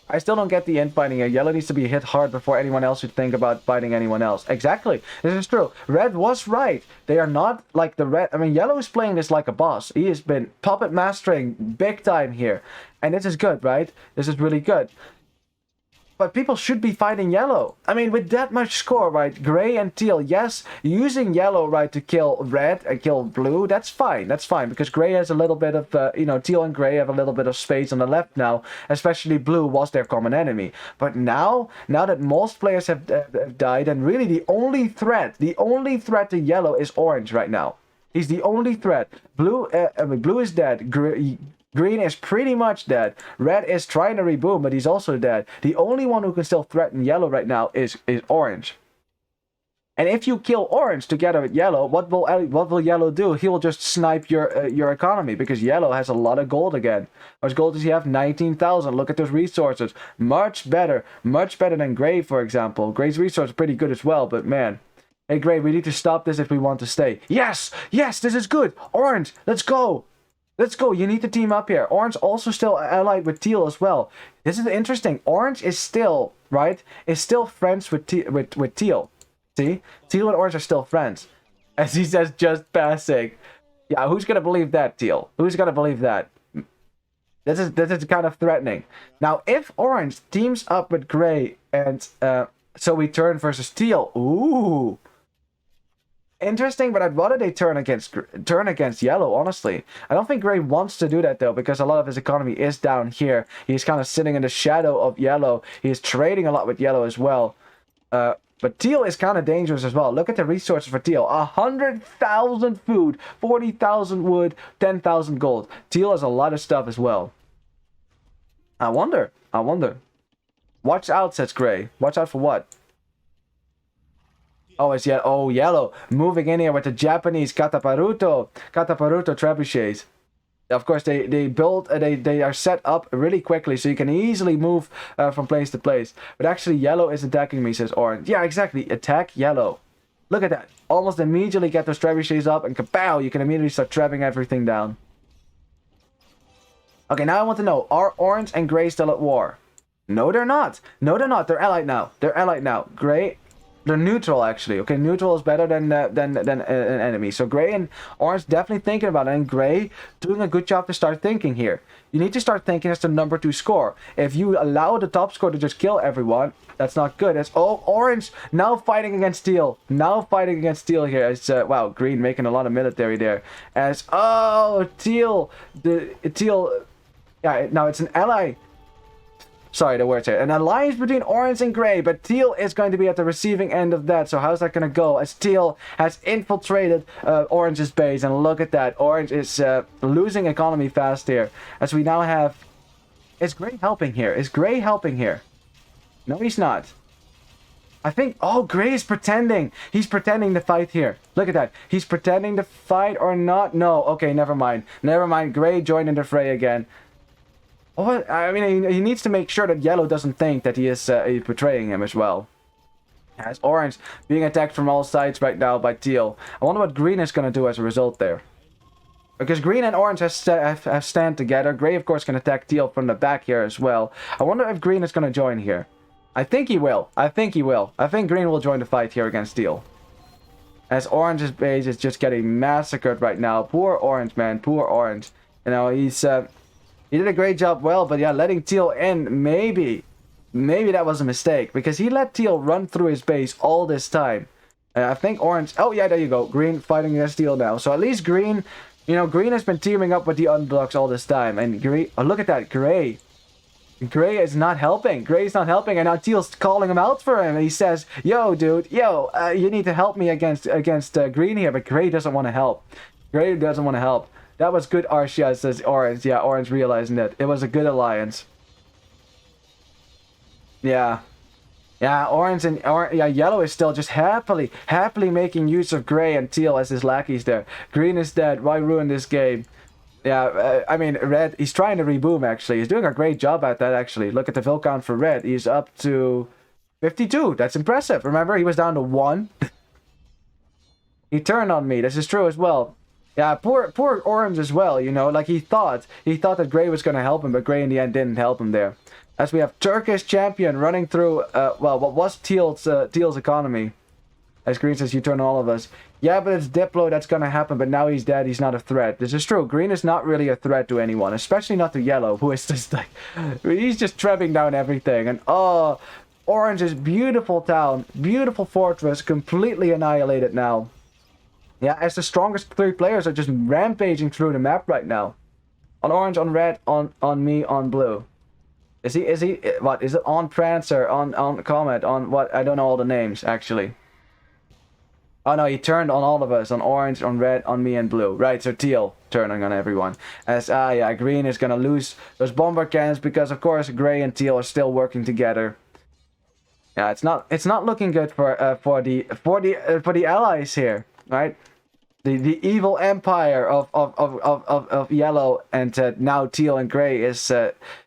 I still don't get the infighting here. Yellow needs to be hit hard before anyone else should think about fighting anyone else. Exactly. This is true. Red was right. They are not like the red. I mean, yellow is playing this like a boss. He has been puppet mastering big time here. And this is good, right? This is really good. But people should be fighting yellow. I mean, with that much score, right? Gray and teal, yes. Using yellow, right, to kill red and kill blue, that's fine. That's fine. Because gray has a little bit of, teal and gray have a little bit of space on the left now. Especially blue was their common enemy. But now that most players have died, and really the only threat to yellow is orange right now. He's the only threat. Blue is dead. Green is pretty much dead. Red is trying to reboot, but he's also dead. The only one who can still threaten yellow right now is orange. And if you kill orange together with yellow, what will yellow do? He will just snipe your economy because yellow has a lot of gold again. How much gold does he have? 19,000. Look at those resources. Much better than gray, for example. Gray's resource is pretty good as well, but man. Hey, gray, we need to stop this if we want to stay. Yes, this is good. Orange, let's go. Let's go. You need to team up here. Orange also still allied with teal as well. This is interesting. Orange is still, right? Is still friends with teal. See? Teal and orange are still friends. As he says, just passing. Yeah, who's going to believe that, teal? Who's going to believe that? This is kind of threatening. Now, if orange teams up with gray and so we turn versus teal. Ooh. Interesting, but I'd rather they turn against yellow, honestly. I don't think gray wants to do that though, because a lot of his economy is down here. He's kind of sitting in the shadow of yellow. He's trading a lot with yellow as well. But teal is kind of dangerous as well. Look at the resources for teal. 100,000 food, 40,000 wood, 10,000 gold. Teal has a lot of stuff as well. I wonder. Watch out, says gray. Watch out for what? Oh, it's yellow. Moving in here with the Japanese Kataparuto trebuchets. Of course, they build, they are set up really quickly, so you can easily move from place to place. But actually, yellow is attacking me, says orange. Yeah, exactly. Attack yellow. Look at that. Almost immediately get those trebuchets up, and kapow, you can immediately start trapping everything down. Okay, now I want to know, are orange and gray still at war? No, they're not. They're allied now. Gray They're neutral, actually. Okay, neutral is better than an enemy. So Gray and Orange definitely thinking about it. And Gray doing a good job to start thinking here. You need to start thinking as the number 2 score. If you allow the top score to just kill everyone, that's not good. It's Orange now fighting against Teal. Now fighting against Teal here. It's wow, Green making a lot of military there. As Teal, yeah, now it's an ally. Sorry, the words here. An alliance between Orange and Gray, but Teal is going to be at the receiving end of that. So how's that going to go? As Teal has infiltrated Orange's base, and look at that. Orange is losing economy fast here. As we now have... Is Gray helping here? Is Gray helping here? No, he's not. I think... Oh, Gray is pretending. He's pretending to fight here. Look at that. He's pretending to fight or not. No, okay, never mind. Never mind. Gray joined in the fray again. Oh, I mean, he needs to make sure that Yellow doesn't think that he is betraying him as well. As Orange being attacked from all sides right now by Teal. I wonder what Green is going to do as a result there. Because Green and Orange have stand together. Gray, of course, can attack Teal from the back here as well. I wonder if Green is going to join here. I think he will. I think he will. I think Green will join the fight here against Teal. As Orange's base is just getting massacred right now. Poor Orange, man. Poor Orange. You know, he's... He did a great job, well, but yeah, letting Teal in, maybe that was a mistake, because he let Teal run through his base all this time. I think Orange, oh yeah, there you go, Green fighting against Teal now. So at least Green, you know, Green has been teaming up with the unblocks all this time, and Green, oh look at that, Gray is not helping, Gray's not helping, and now Teal's calling him out for him, and he says, yo dude, you need to help me against Green here, but Gray doesn't want to help. Gray doesn't want to help. That was good Arshia, says Orange. Yeah, Orange realizing that. It was a good alliance. Yeah. Yeah, Orange and Yellow is still just happily making use of Gray and Teal as his lackeys there. Green is dead. Why ruin this game? Yeah, I mean, Red, he's trying to reboom, actually. He's doing a great job at that, actually. Look at the kill count for Red. He's up to 52. That's impressive. Remember, he was down to 1. He turned on me. This is true as well. Yeah, poor Orange as well, you know, like he thought that Gray was going to help him, but Gray in the end didn't help him there. As we have Turkish champion running through, well, what was Teal's economy. As Green says, you turn all of us. Yeah, but it's Diplo that's going to happen, but now he's dead, he's not a threat. This is true, Green is not really a threat to anyone, especially not to Yellow, who is just like, he's just trapping down everything. And oh, Orange's beautiful town, beautiful fortress, completely annihilated now. Yeah, as the strongest 3 players are just rampaging through the map right now. On Orange, on Red, on me, on Blue. Is he, what, is it on Prancer, on Comet, on what, I don't know all the names, actually. Oh no, he turned on all of us, on Orange, on Red, on me, and Blue. Right, so Teal turning on everyone. As, yeah, Green is gonna lose those bomber cannons, because of course Gray and Teal are still working together. Yeah, it's not looking good for the allies here, right? The evil empire of Yellow and now Teal and Gray is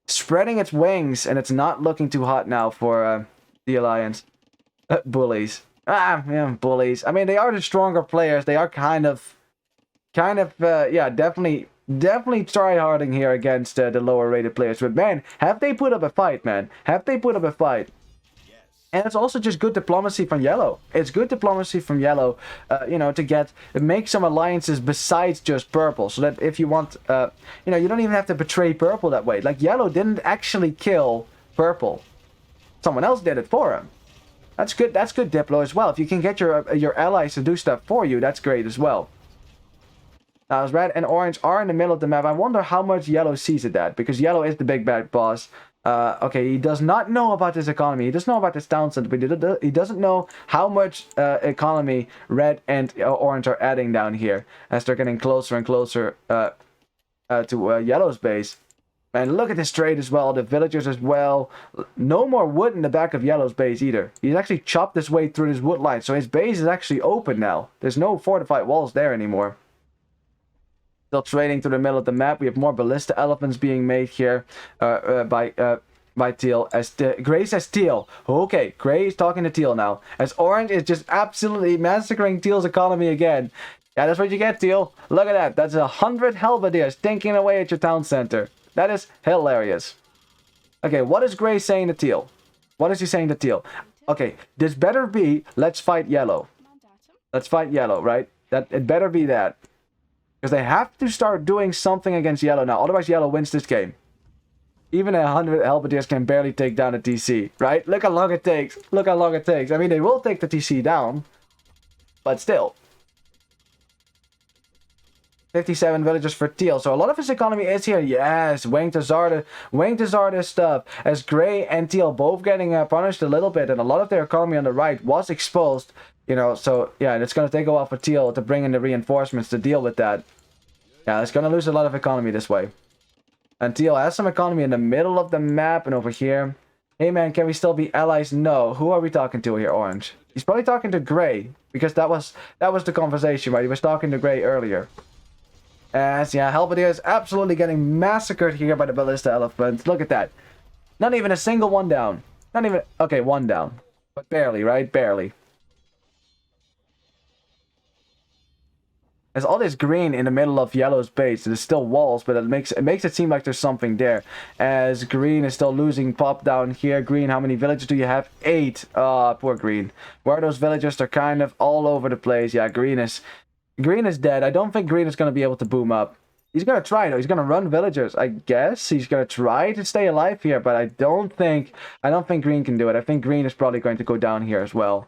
spreading its wings, and it's not looking too hot now for the alliance. Bullies. Yeah, bullies. I mean, they are the stronger players. They are kind of, yeah, definitely tryharding here against the lower rated players. But man, have they put up a fight, man? Have they put up a fight? And it's also just good diplomacy from Yellow. It's good diplomacy from Yellow, you know, to make some alliances besides just Purple. So that if you want, you know, you don't even have to betray Purple that way. Like, Yellow didn't actually kill Purple. Someone else did it for him. That's good Diplo as well. If you can get your allies to do stuff for you, that's great as well. Now, as Red and Orange are in the middle of the map, I wonder how much Yellow sees at that. Because Yellow is the big bad boss. Okay, he does not know about this economy. He doesn't know about this town center, but he doesn't know how much economy Red and Orange are adding down here as they're getting closer and closer to Yellow's base. And look at this trade as well, the villagers as well. No more wood in the back of Yellow's base either. He's actually chopped his way through this wood line, so his base is actually open now. There's no fortified walls there anymore. Still trading through the middle of the map. We have more ballista elephants being made here by Teal. As Gray says Teal. Okay, Gray is talking to Teal now. As Orange is just absolutely massacring Teal's economy again. Yeah, that's what you get, Teal. Look at that. That's 100 halberdiers stinking away at your town center. That is hilarious. Okay, what is Gray saying to Teal? What is he saying to Teal? Okay, this better be, let's fight yellow. Let's fight yellow, right? That it better be that. Because they have to start doing something against yellow now. Otherwise, yellow wins this game. Even 100 halberdiers can barely take down a TC, right? Look how long it takes. Look how long it takes. I mean, they will take the TC down. But still. 57 villagers for Teal. So a lot of his economy is here. Yes, Wayne to Zarda stuff. As Gray and Teal both getting punished a little bit. And a lot of their economy on the right was exposed. You know, so yeah, it's going to take a while for Teal to bring in the reinforcements to deal with that. Yeah, it's going to lose a lot of economy this way. And Teal has some economy in the middle of the map and over here. Hey man, can we still be allies? No. Who are we talking to here, Orange? He's probably talking to Gray. Because that was the conversation, right? He was talking to Gray earlier. As yeah, Halberdier is absolutely getting massacred here by the Ballista Elephant. Look at that. Not even a single one down. Not even... Okay, one down. But barely, right? Barely. There's all this green in the middle of yellow's base. There's still walls, but it makes it seem like there's something there. As green is still losing pop down here. Green, how many villagers do you have? 8. Poor green. Where are those villagers? They're kind of all over the place. Yeah, green is dead. I don't think green is going to be able to boom up. He's going to try though. He's going to run villagers. I guess he's going to try to stay alive here, but I don't think green can do it. I think green is probably going to go down here as well.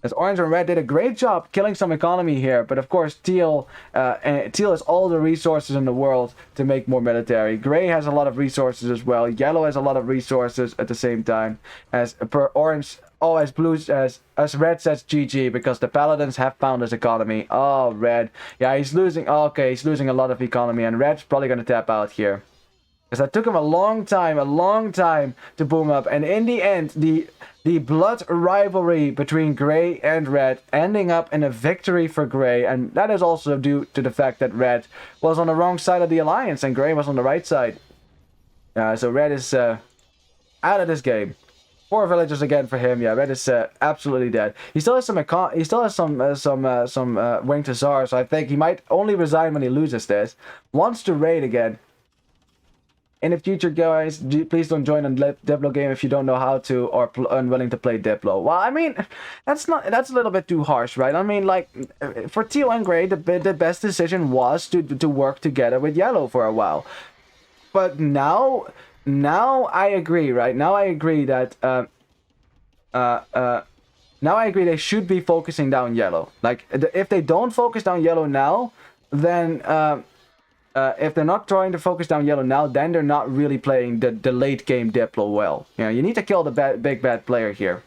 As orange and red did a great job killing some economy here, but of course Teal has all the resources in the world to make more military. Gray has a lot of resources as well. Yellow has a lot of resources at the same time. As per orange, oh, as red says GG because the paladins have found his economy. Oh, red, yeah, he's losing. Oh, okay, he's losing a lot of economy, and red's probably gonna tap out here. Because that took him a long time to boom up. And in the end, the blood rivalry between Gray and Red ending up in a victory for Gray. And that is also due to the fact that Red was on the wrong side of the alliance and Gray was on the right side. So Red is out of this game. 4 villagers again for him. Yeah, Red is absolutely dead. He still has some Wing to Czar, so I think he might only resign when he loses this. Wants to raid again. In the future, guys, please don't join a Diplo game if you don't know how to or unwilling to play Diplo. Well, I mean, that's a little bit too harsh, right? I mean, like, for Teal and Gray, the best decision was to work together with Yellow for a while. But now I agree, right? Now I agree that now I agree they should be focusing down Yellow. Like, if they don't focus down Yellow now, then if they're not trying to focus down Yellow now, then they're not really playing the late game Diplo well. You know, you need to kill the big bad player here.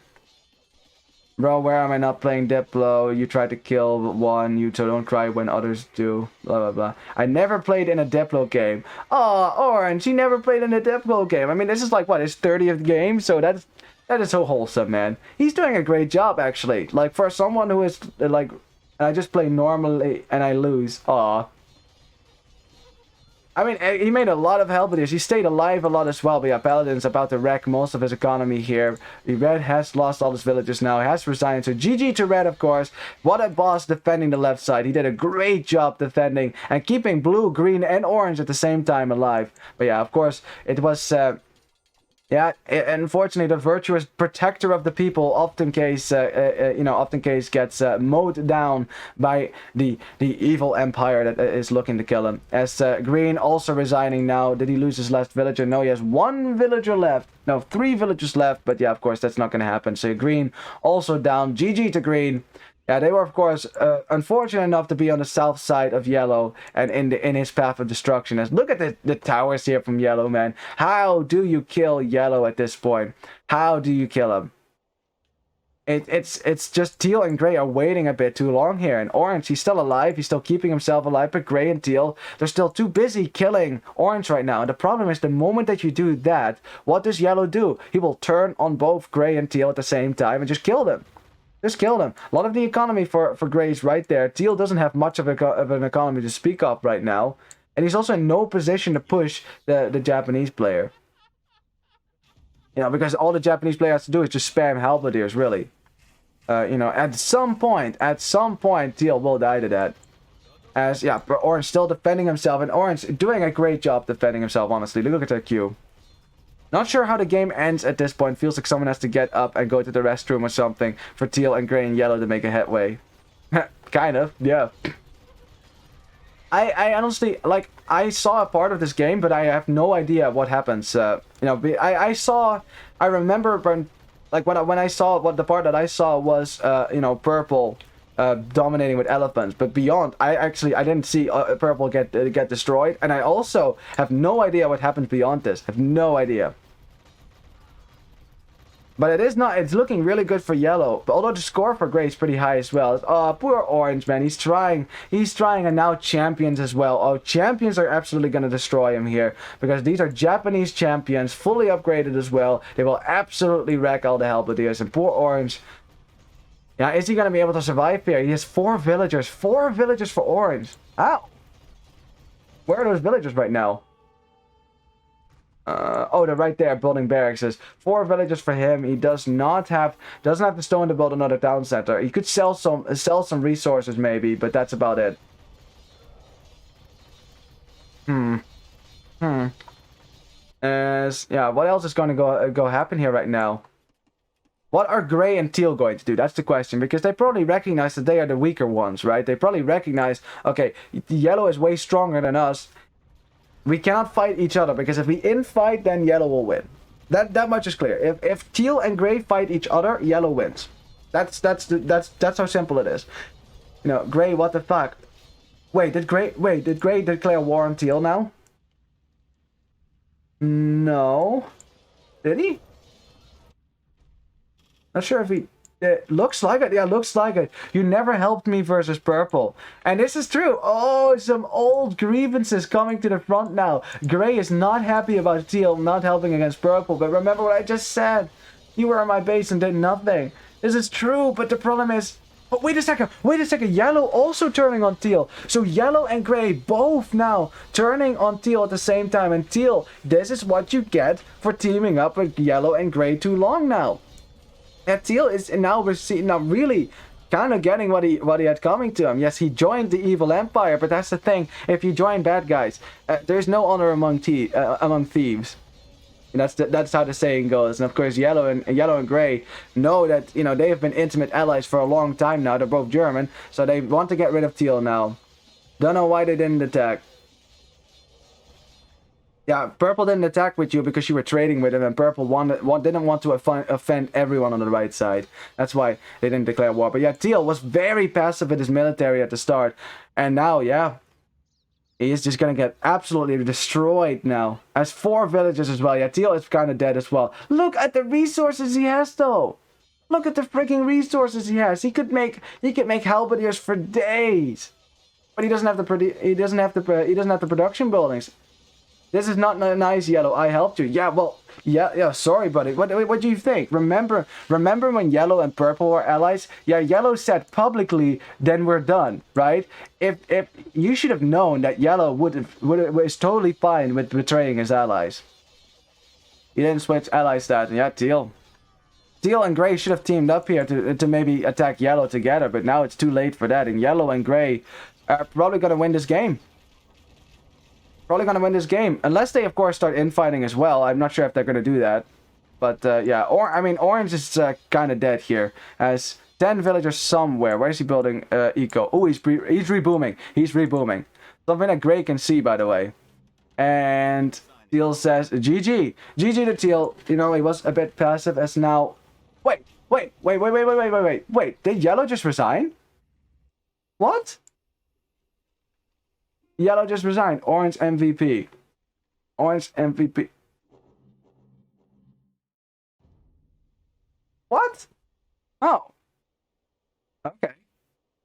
Bro, where am I not playing Diplo? You try to kill one, you don't cry when others do. Blah, blah, blah. I never played in a Diplo game. Oh, Orange, he never played in a Diplo game. I mean, this is like, what, his 30th game? So that is so wholesome, man. He's doing a great job, actually. Like, for someone who is, like, I just play normally and I lose. Aw. I mean, he made a lot of halberdiers. He stayed alive a lot as well. But yeah, Paladin's about to wreck most of his economy here. Red has lost all his villagers now. He has resigned. So GG to Red, of course. What a boss defending the left side. He did a great job defending and keeping blue, green, and orange at the same time alive. But yeah, of course, it was... yeah, unfortunately, the virtuous protector of the people often case gets mowed down by the evil empire that is looking to kill him. As Green also resigning now. Did he lose his last villager? No, he has 1 villager left. No, 3 villagers left. But yeah, of course, that's not going to happen. So Green also down. GG to Green. Yeah, they were, of course, unfortunate enough to be on the south side of Yellow and in his path of destruction. As look at the towers here from Yellow, man. How do you kill Yellow at this point? How do you kill him? It's just Teal and Gray are waiting a bit too long here. And Orange, he's still alive. He's still keeping himself alive. But Gray and Teal, they're still too busy killing Orange right now. And the problem is the moment that you do that, what does Yellow do? He will turn on both Gray and Teal at the same time and just kill them. Just kill them. A lot of the economy for Gray's right there. Teal doesn't have much of an economy to speak of right now. And he's also in no position to push the Japanese player. You know, because all the Japanese player has to do is just spam halberdiers, really. You know, at some point, Teal will die to that. As, yeah, Orange still defending himself. And Orange doing a great job defending himself, honestly. Look at that queue. Not sure how the game ends at this point. Feels like someone has to get up and go to the restroom or something for teal and gray and yellow to make a headway. Kind of, yeah. I honestly, like, I saw a part of this game, but I have no idea what happens. You know, I remember when, like, when I saw what the part that I saw was, you know, purple dominating with elephants, but beyond, I didn't see purple get destroyed, and I also have no idea what happens beyond this. I have no idea. But it's looking really good for yellow. But although the score for gray is pretty high as well. Oh, poor orange, man. He's trying, and now champions as well. Oh, champions are absolutely going to destroy him here. Because these are Japanese champions, fully upgraded as well. They will absolutely wreck all the Halberdiers. And poor orange. Yeah, is he going to be able to survive here? He has 4 villagers. 4 villagers for orange. Ow. Where are those villagers right now? Oh, they're right there, building barracks. 4 villagers for him. He doesn't have the stone to build another town center. He could sell some resources maybe, but that's about it. Yeah, what else is going to go happen here right now? What are gray and teal going to do? That's the question, because they probably recognize that they are the weaker ones, right? They probably recognize, okay, yellow is way stronger than us. We cannot fight each other, because if we infight, then yellow will win. That much is clear. If teal and gray fight each other, yellow wins. That's how simple it is. You know, gray, what the fuck? Wait, did gray declare war on teal now? No. Did he? Not sure if he... It looks like it. Yeah, looks like it. You never helped me versus purple. And this is true. Oh, some old grievances coming to the front now. Gray is not happy about teal not helping against purple. But remember what I just said. You were on my base and did nothing. This is true, but the problem is... Oh, wait a second. Yellow also turning on teal. So yellow and gray both now turning on teal at the same time. And teal, this is what you get for teaming up with yellow and gray too long now. That teal is now really kind of getting what he had coming to him. Yes, he joined the evil empire, but that's the thing. If you join bad guys, there's no honor among thieves. And that's how the saying goes. And of course, yellow and gray know that, you know, they have been intimate allies for a long time now. They're both German, so they want to get rid of teal now. Don't know why they didn't attack. Yeah, purple didn't attack with you because you were trading with him, and purple didn't want to offend everyone on the right side. That's why they didn't declare war. But yeah, teal was very passive with his military at the start. And now, yeah, he is just going to get absolutely destroyed now. Has 4 villages as well. Yeah, teal is kind of dead as well. Look at the resources he has, though. Look at the freaking resources he has. He could make halberdiers for days. But he doesn't have the production buildings. This is not nice, yellow. I helped you. Yeah, well, yeah, sorry, buddy. What do you think? Remember when yellow and purple were allies? Yeah, yellow said publicly, then we're done, right? If you should have known that yellow was totally fine with betraying his allies. He didn't switch allies that. Yeah, teal and gray should have teamed up here to maybe attack yellow together, but now it's too late for that. And yellow and gray are probably gonna win this game. Unless they, of course, start infighting as well. I'm not sure if they're going to do that. But, yeah, orange is kind of dead here. Has 10 villagers somewhere. Where is he building eco? Oh, he's rebooming. Something that gray can see, by the way. And teal says, GG. GG to teal. You know, he was a bit passive as now... Wait. Did yellow just resign? What? Yellow just resigned. Orange MVP. What? Oh. Okay.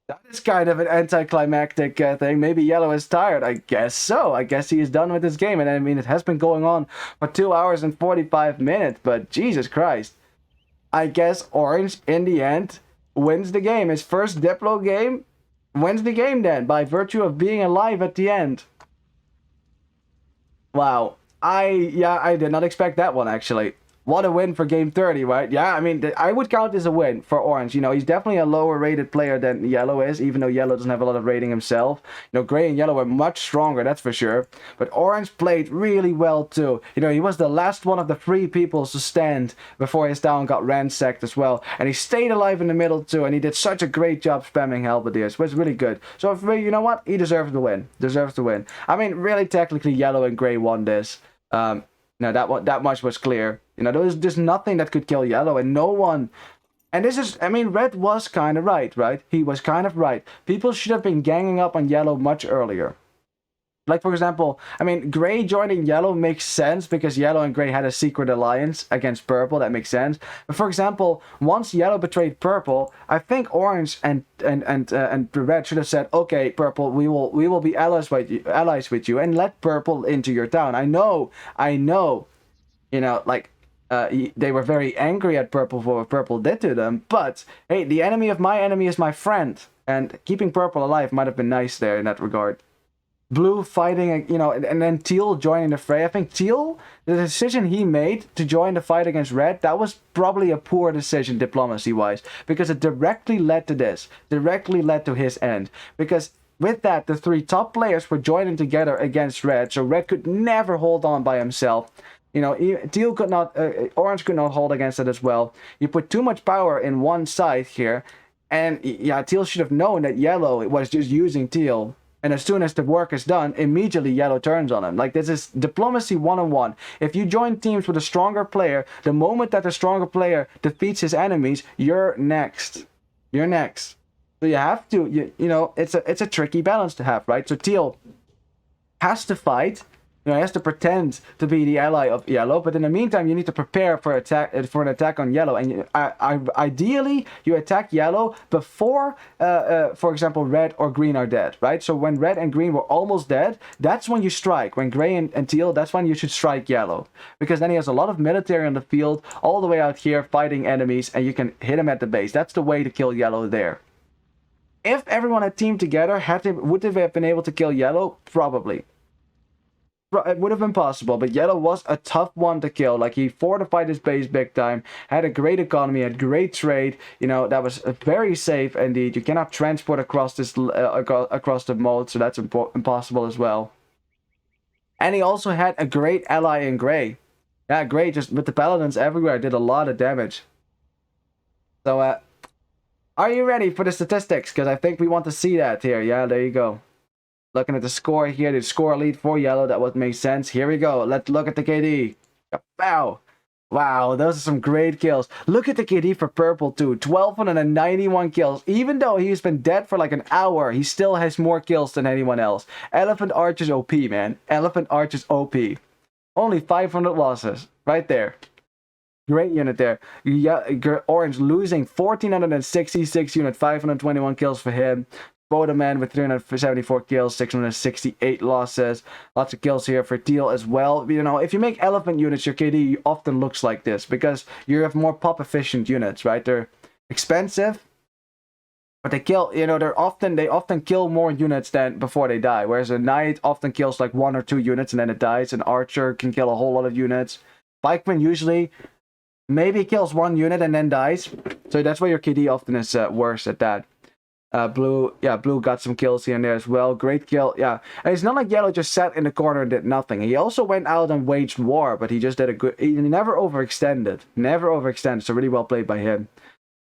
That is kind of an anticlimactic thing. Maybe yellow is tired. I guess so. I guess he is done with this game. And I mean, it has been going on for 2 hours and 45 minutes. But Jesus Christ. I guess orange, in the end, wins the game. His first Diplo game. Wins the game then, by virtue of being alive at the end. Wow. I did not expect that one, actually. What a win for game 30, right? Yeah, I mean, I would count this a win for Orange. You know, he's definitely a lower rated player than Yellow is, even though Yellow doesn't have a lot of rating himself. You know, Gray and Yellow are much stronger, that's for sure. But Orange played really well too. You know, he was the last one of the 3 people to stand before his town got ransacked as well. And he stayed alive in the middle too, and he did such a great job spamming Halberdiers. It was really good. So, you know what? He deserves the win. Deserves the win. I mean, really, technically, Yellow and Gray won this. No, that much was clear. You know, there was just nothing that could kill Yellow, and no one. And this is, I mean, Red was kind of right? He was kind of right. People should have been ganging up on Yellow much earlier. Like, for example, I mean, Gray joining Yellow makes sense because Yellow and Gray had a secret alliance against Purple. That makes sense. But for example, once Yellow betrayed Purple, I think Orange and Red should have said, "Okay, Purple, we will be allies with you, and let Purple into your town." I know, you know, like they were very angry at Purple for what Purple did to them. But hey, the enemy of my enemy is my friend, and keeping Purple alive might have been nice there in that regard. Blue fighting, you know, and then Teal joining the fray. I think Teal, the decision he made to join the fight against Red, that was probably a poor decision diplomacy-wise, because it directly led to this, directly led to his end. Because with that, the 3 top players were joining together against Red, so Red could never hold on by himself. You know, Teal could not, Orange could not hold against it as well. You put too much power in one side here, and yeah, Teal should have known that Yellow was just using Teal. And as soon as the work is done, immediately Yellow turns on him. Like, this is diplomacy 101. If you join teams with a stronger player, the moment that the stronger player defeats his enemies, you're next. You're next. So you have to, you know, it's a tricky balance to have, right? So Teal has to fight. You know, he has to pretend to be the ally of Yellow, but in the meantime, you need to prepare for an attack on Yellow. And ideally, you attack Yellow before, for example, Red or Green are dead, right? So when Red and Green were almost dead, that's when you strike. When Gray and Teal, that's when you should strike Yellow, because then he has a lot of military on the field, all the way out here fighting enemies, and you can hit him at the base. That's the way to kill Yellow there. If everyone had teamed together, would they have been able to kill Yellow? Probably. It would have been possible, but Yellow was a tough one to kill. Like, he fortified his base big time, had a great economy, had great trade. You know, that was very safe indeed. You cannot transport across this across the moat, so that's impossible as well. And he also had a great ally in Gray. Yeah, Gray, just with the paladins everywhere, did a lot of damage. So, are you ready for the statistics? Because I think we want to see that here. Yeah, there you go. Looking at the score here, the score lead for Yellow, that would make sense. Here we go. Let's look at the KD. Wow. Wow, those are some great kills. Look at the KD for Purple too. 1,291 kills. Even though he's been dead for like an hour, he still has more kills than anyone else. Elephant Arch is OP, man. Elephant Arch is OP. Only 500 losses. Right there. Great unit there. Yeah, Orange losing 1,466 unit. 521 kills for him. Man with 374 kills, 668 losses. Lots of kills here for Teal as well. You know, if you make elephant units, your KD often looks like this because you have more pop efficient units, right? They're expensive, but they kill, you know, they often kill more units than before they die. Whereas a knight often kills like 1 or 2 units and then it dies. An archer can kill a whole lot of units. Pikeman usually maybe kills 1 unit and then dies. So that's why your KD often is worse at that. Blue got some kills here and there as well. Great kill, yeah. And it's not like Yellow just sat in the corner and did nothing. He also went out and waged war, but he just did a good... He never overextended. Never overextended, so really well played by him.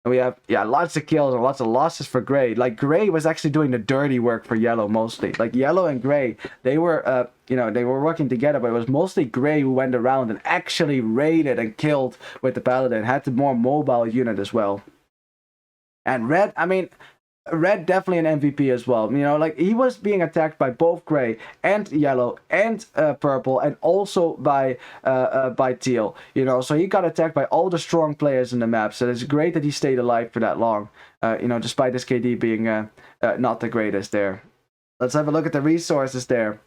And we have, yeah, lots of kills and lots of losses for Gray. Like, Gray was actually doing the dirty work for Yellow mostly. Like, Yellow and Gray, they were, you know, they were working together, but it was mostly Gray who went around and actually raided and killed with the Paladin. Had the more mobile unit as well. And Red, I mean... Red definitely an MVP as well. You know, like, he was being attacked by both Gray and Yellow and Purple, and also by Teal. You know, so he got attacked by all the strong players in the map. So it's great that he stayed alive for that long. You know, despite his KD being not the greatest there. Let's have a look at the resources there.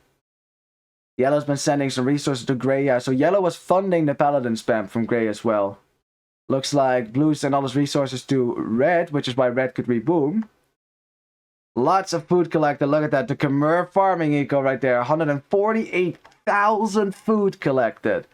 Yellow's been sending some resources to Gray. Yeah, so Yellow was funding the Paladin spam from Gray as well. Looks like Blue sent all his resources to Red, which is why Red could reboom. Lots of food collected. Look at that. The Khmer farming eco right there. 148,000 food collected.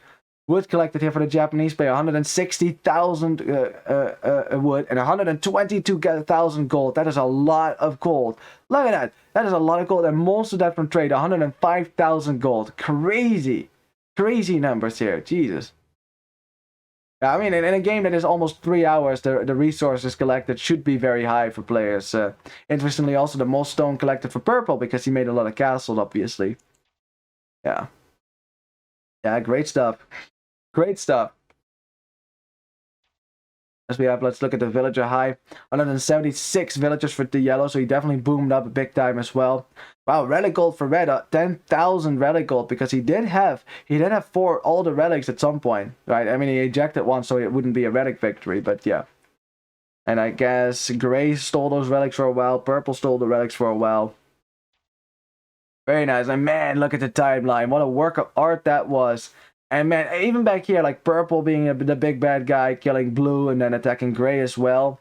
Wood collected here for the Japanese player, 160,000 wood and 122,000 gold. That is a lot of gold. Look at that. That is a lot of gold, and most of that from trade, 105,000 gold. Crazy. Crazy numbers here. Jesus. I mean, in a game that is almost 3 hours, the resources collected should be very high for players. Interestingly, also the most stone collected for purple, because he made a lot of castles, obviously. Yeah. Yeah, great stuff. Great stuff. As we have, let's look at the villager high. 176 villagers for the yellow, so he definitely boomed up big time as well. Wow, relic gold for red, 10,000 relic gold, because he did have all the relics at some point, right? I mean, he ejected one, so it wouldn't be a relic victory, but yeah. And I guess gray stole those relics for a while, purple stole the relics for a while. Very nice, and man, look at the timeline. What a work of art that was. And man, even back here, like purple being the big bad guy, killing blue and then attacking gray as well.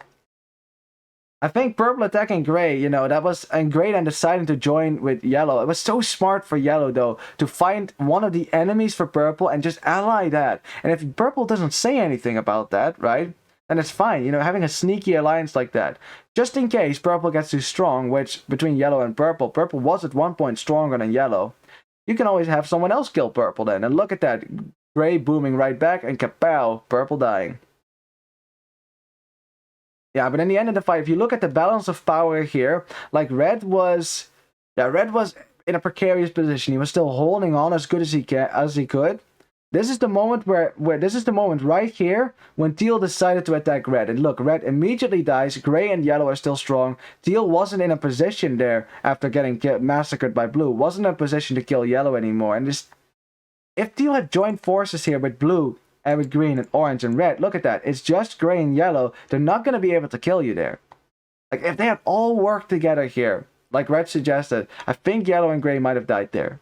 I think purple attacking gray, you know, that was, and gray then deciding to join with yellow. It was so smart for yellow, though, to find one of the enemies for purple and just ally that. And if purple doesn't say anything about that, right, then it's fine, you know, having a sneaky alliance like that. Just in case purple gets too strong, which between yellow and purple was at one point stronger than yellow. You can always have someone else kill purple then. And look at that. Gray booming right back and kapow, purple dying. Yeah, but in the end of the fight, if you look at the balance of power here, like red was in a precarious position. He was still holding on as good as he could. This is the moment this is the moment right here when teal decided to attack red. And look, red immediately dies. Gray and yellow are still strong. Teal wasn't in a position there after getting massacred by blue. Wasn't in a position to kill yellow anymore. And this, if teal had joined forces here with blue and with green and orange and red, look at that. It's just gray and yellow. They're not going to be able to kill you there. Like if they had all worked together here, like red suggested, I think yellow and gray might have died there.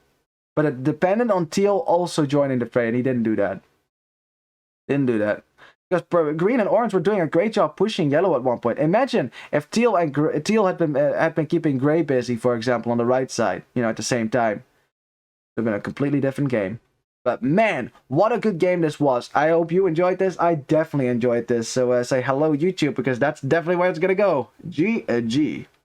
But it depended on teal also joining the fray, and he didn't do that. Because green and orange were doing a great job pushing yellow at one point. Imagine if teal had been keeping gray busy, for example, on the right side, you know, at the same time. It would have been a completely different game. But man, what a good game this was. I hope you enjoyed this. I definitely enjoyed this. So say hello, YouTube, because that's definitely where it's going to go. GG.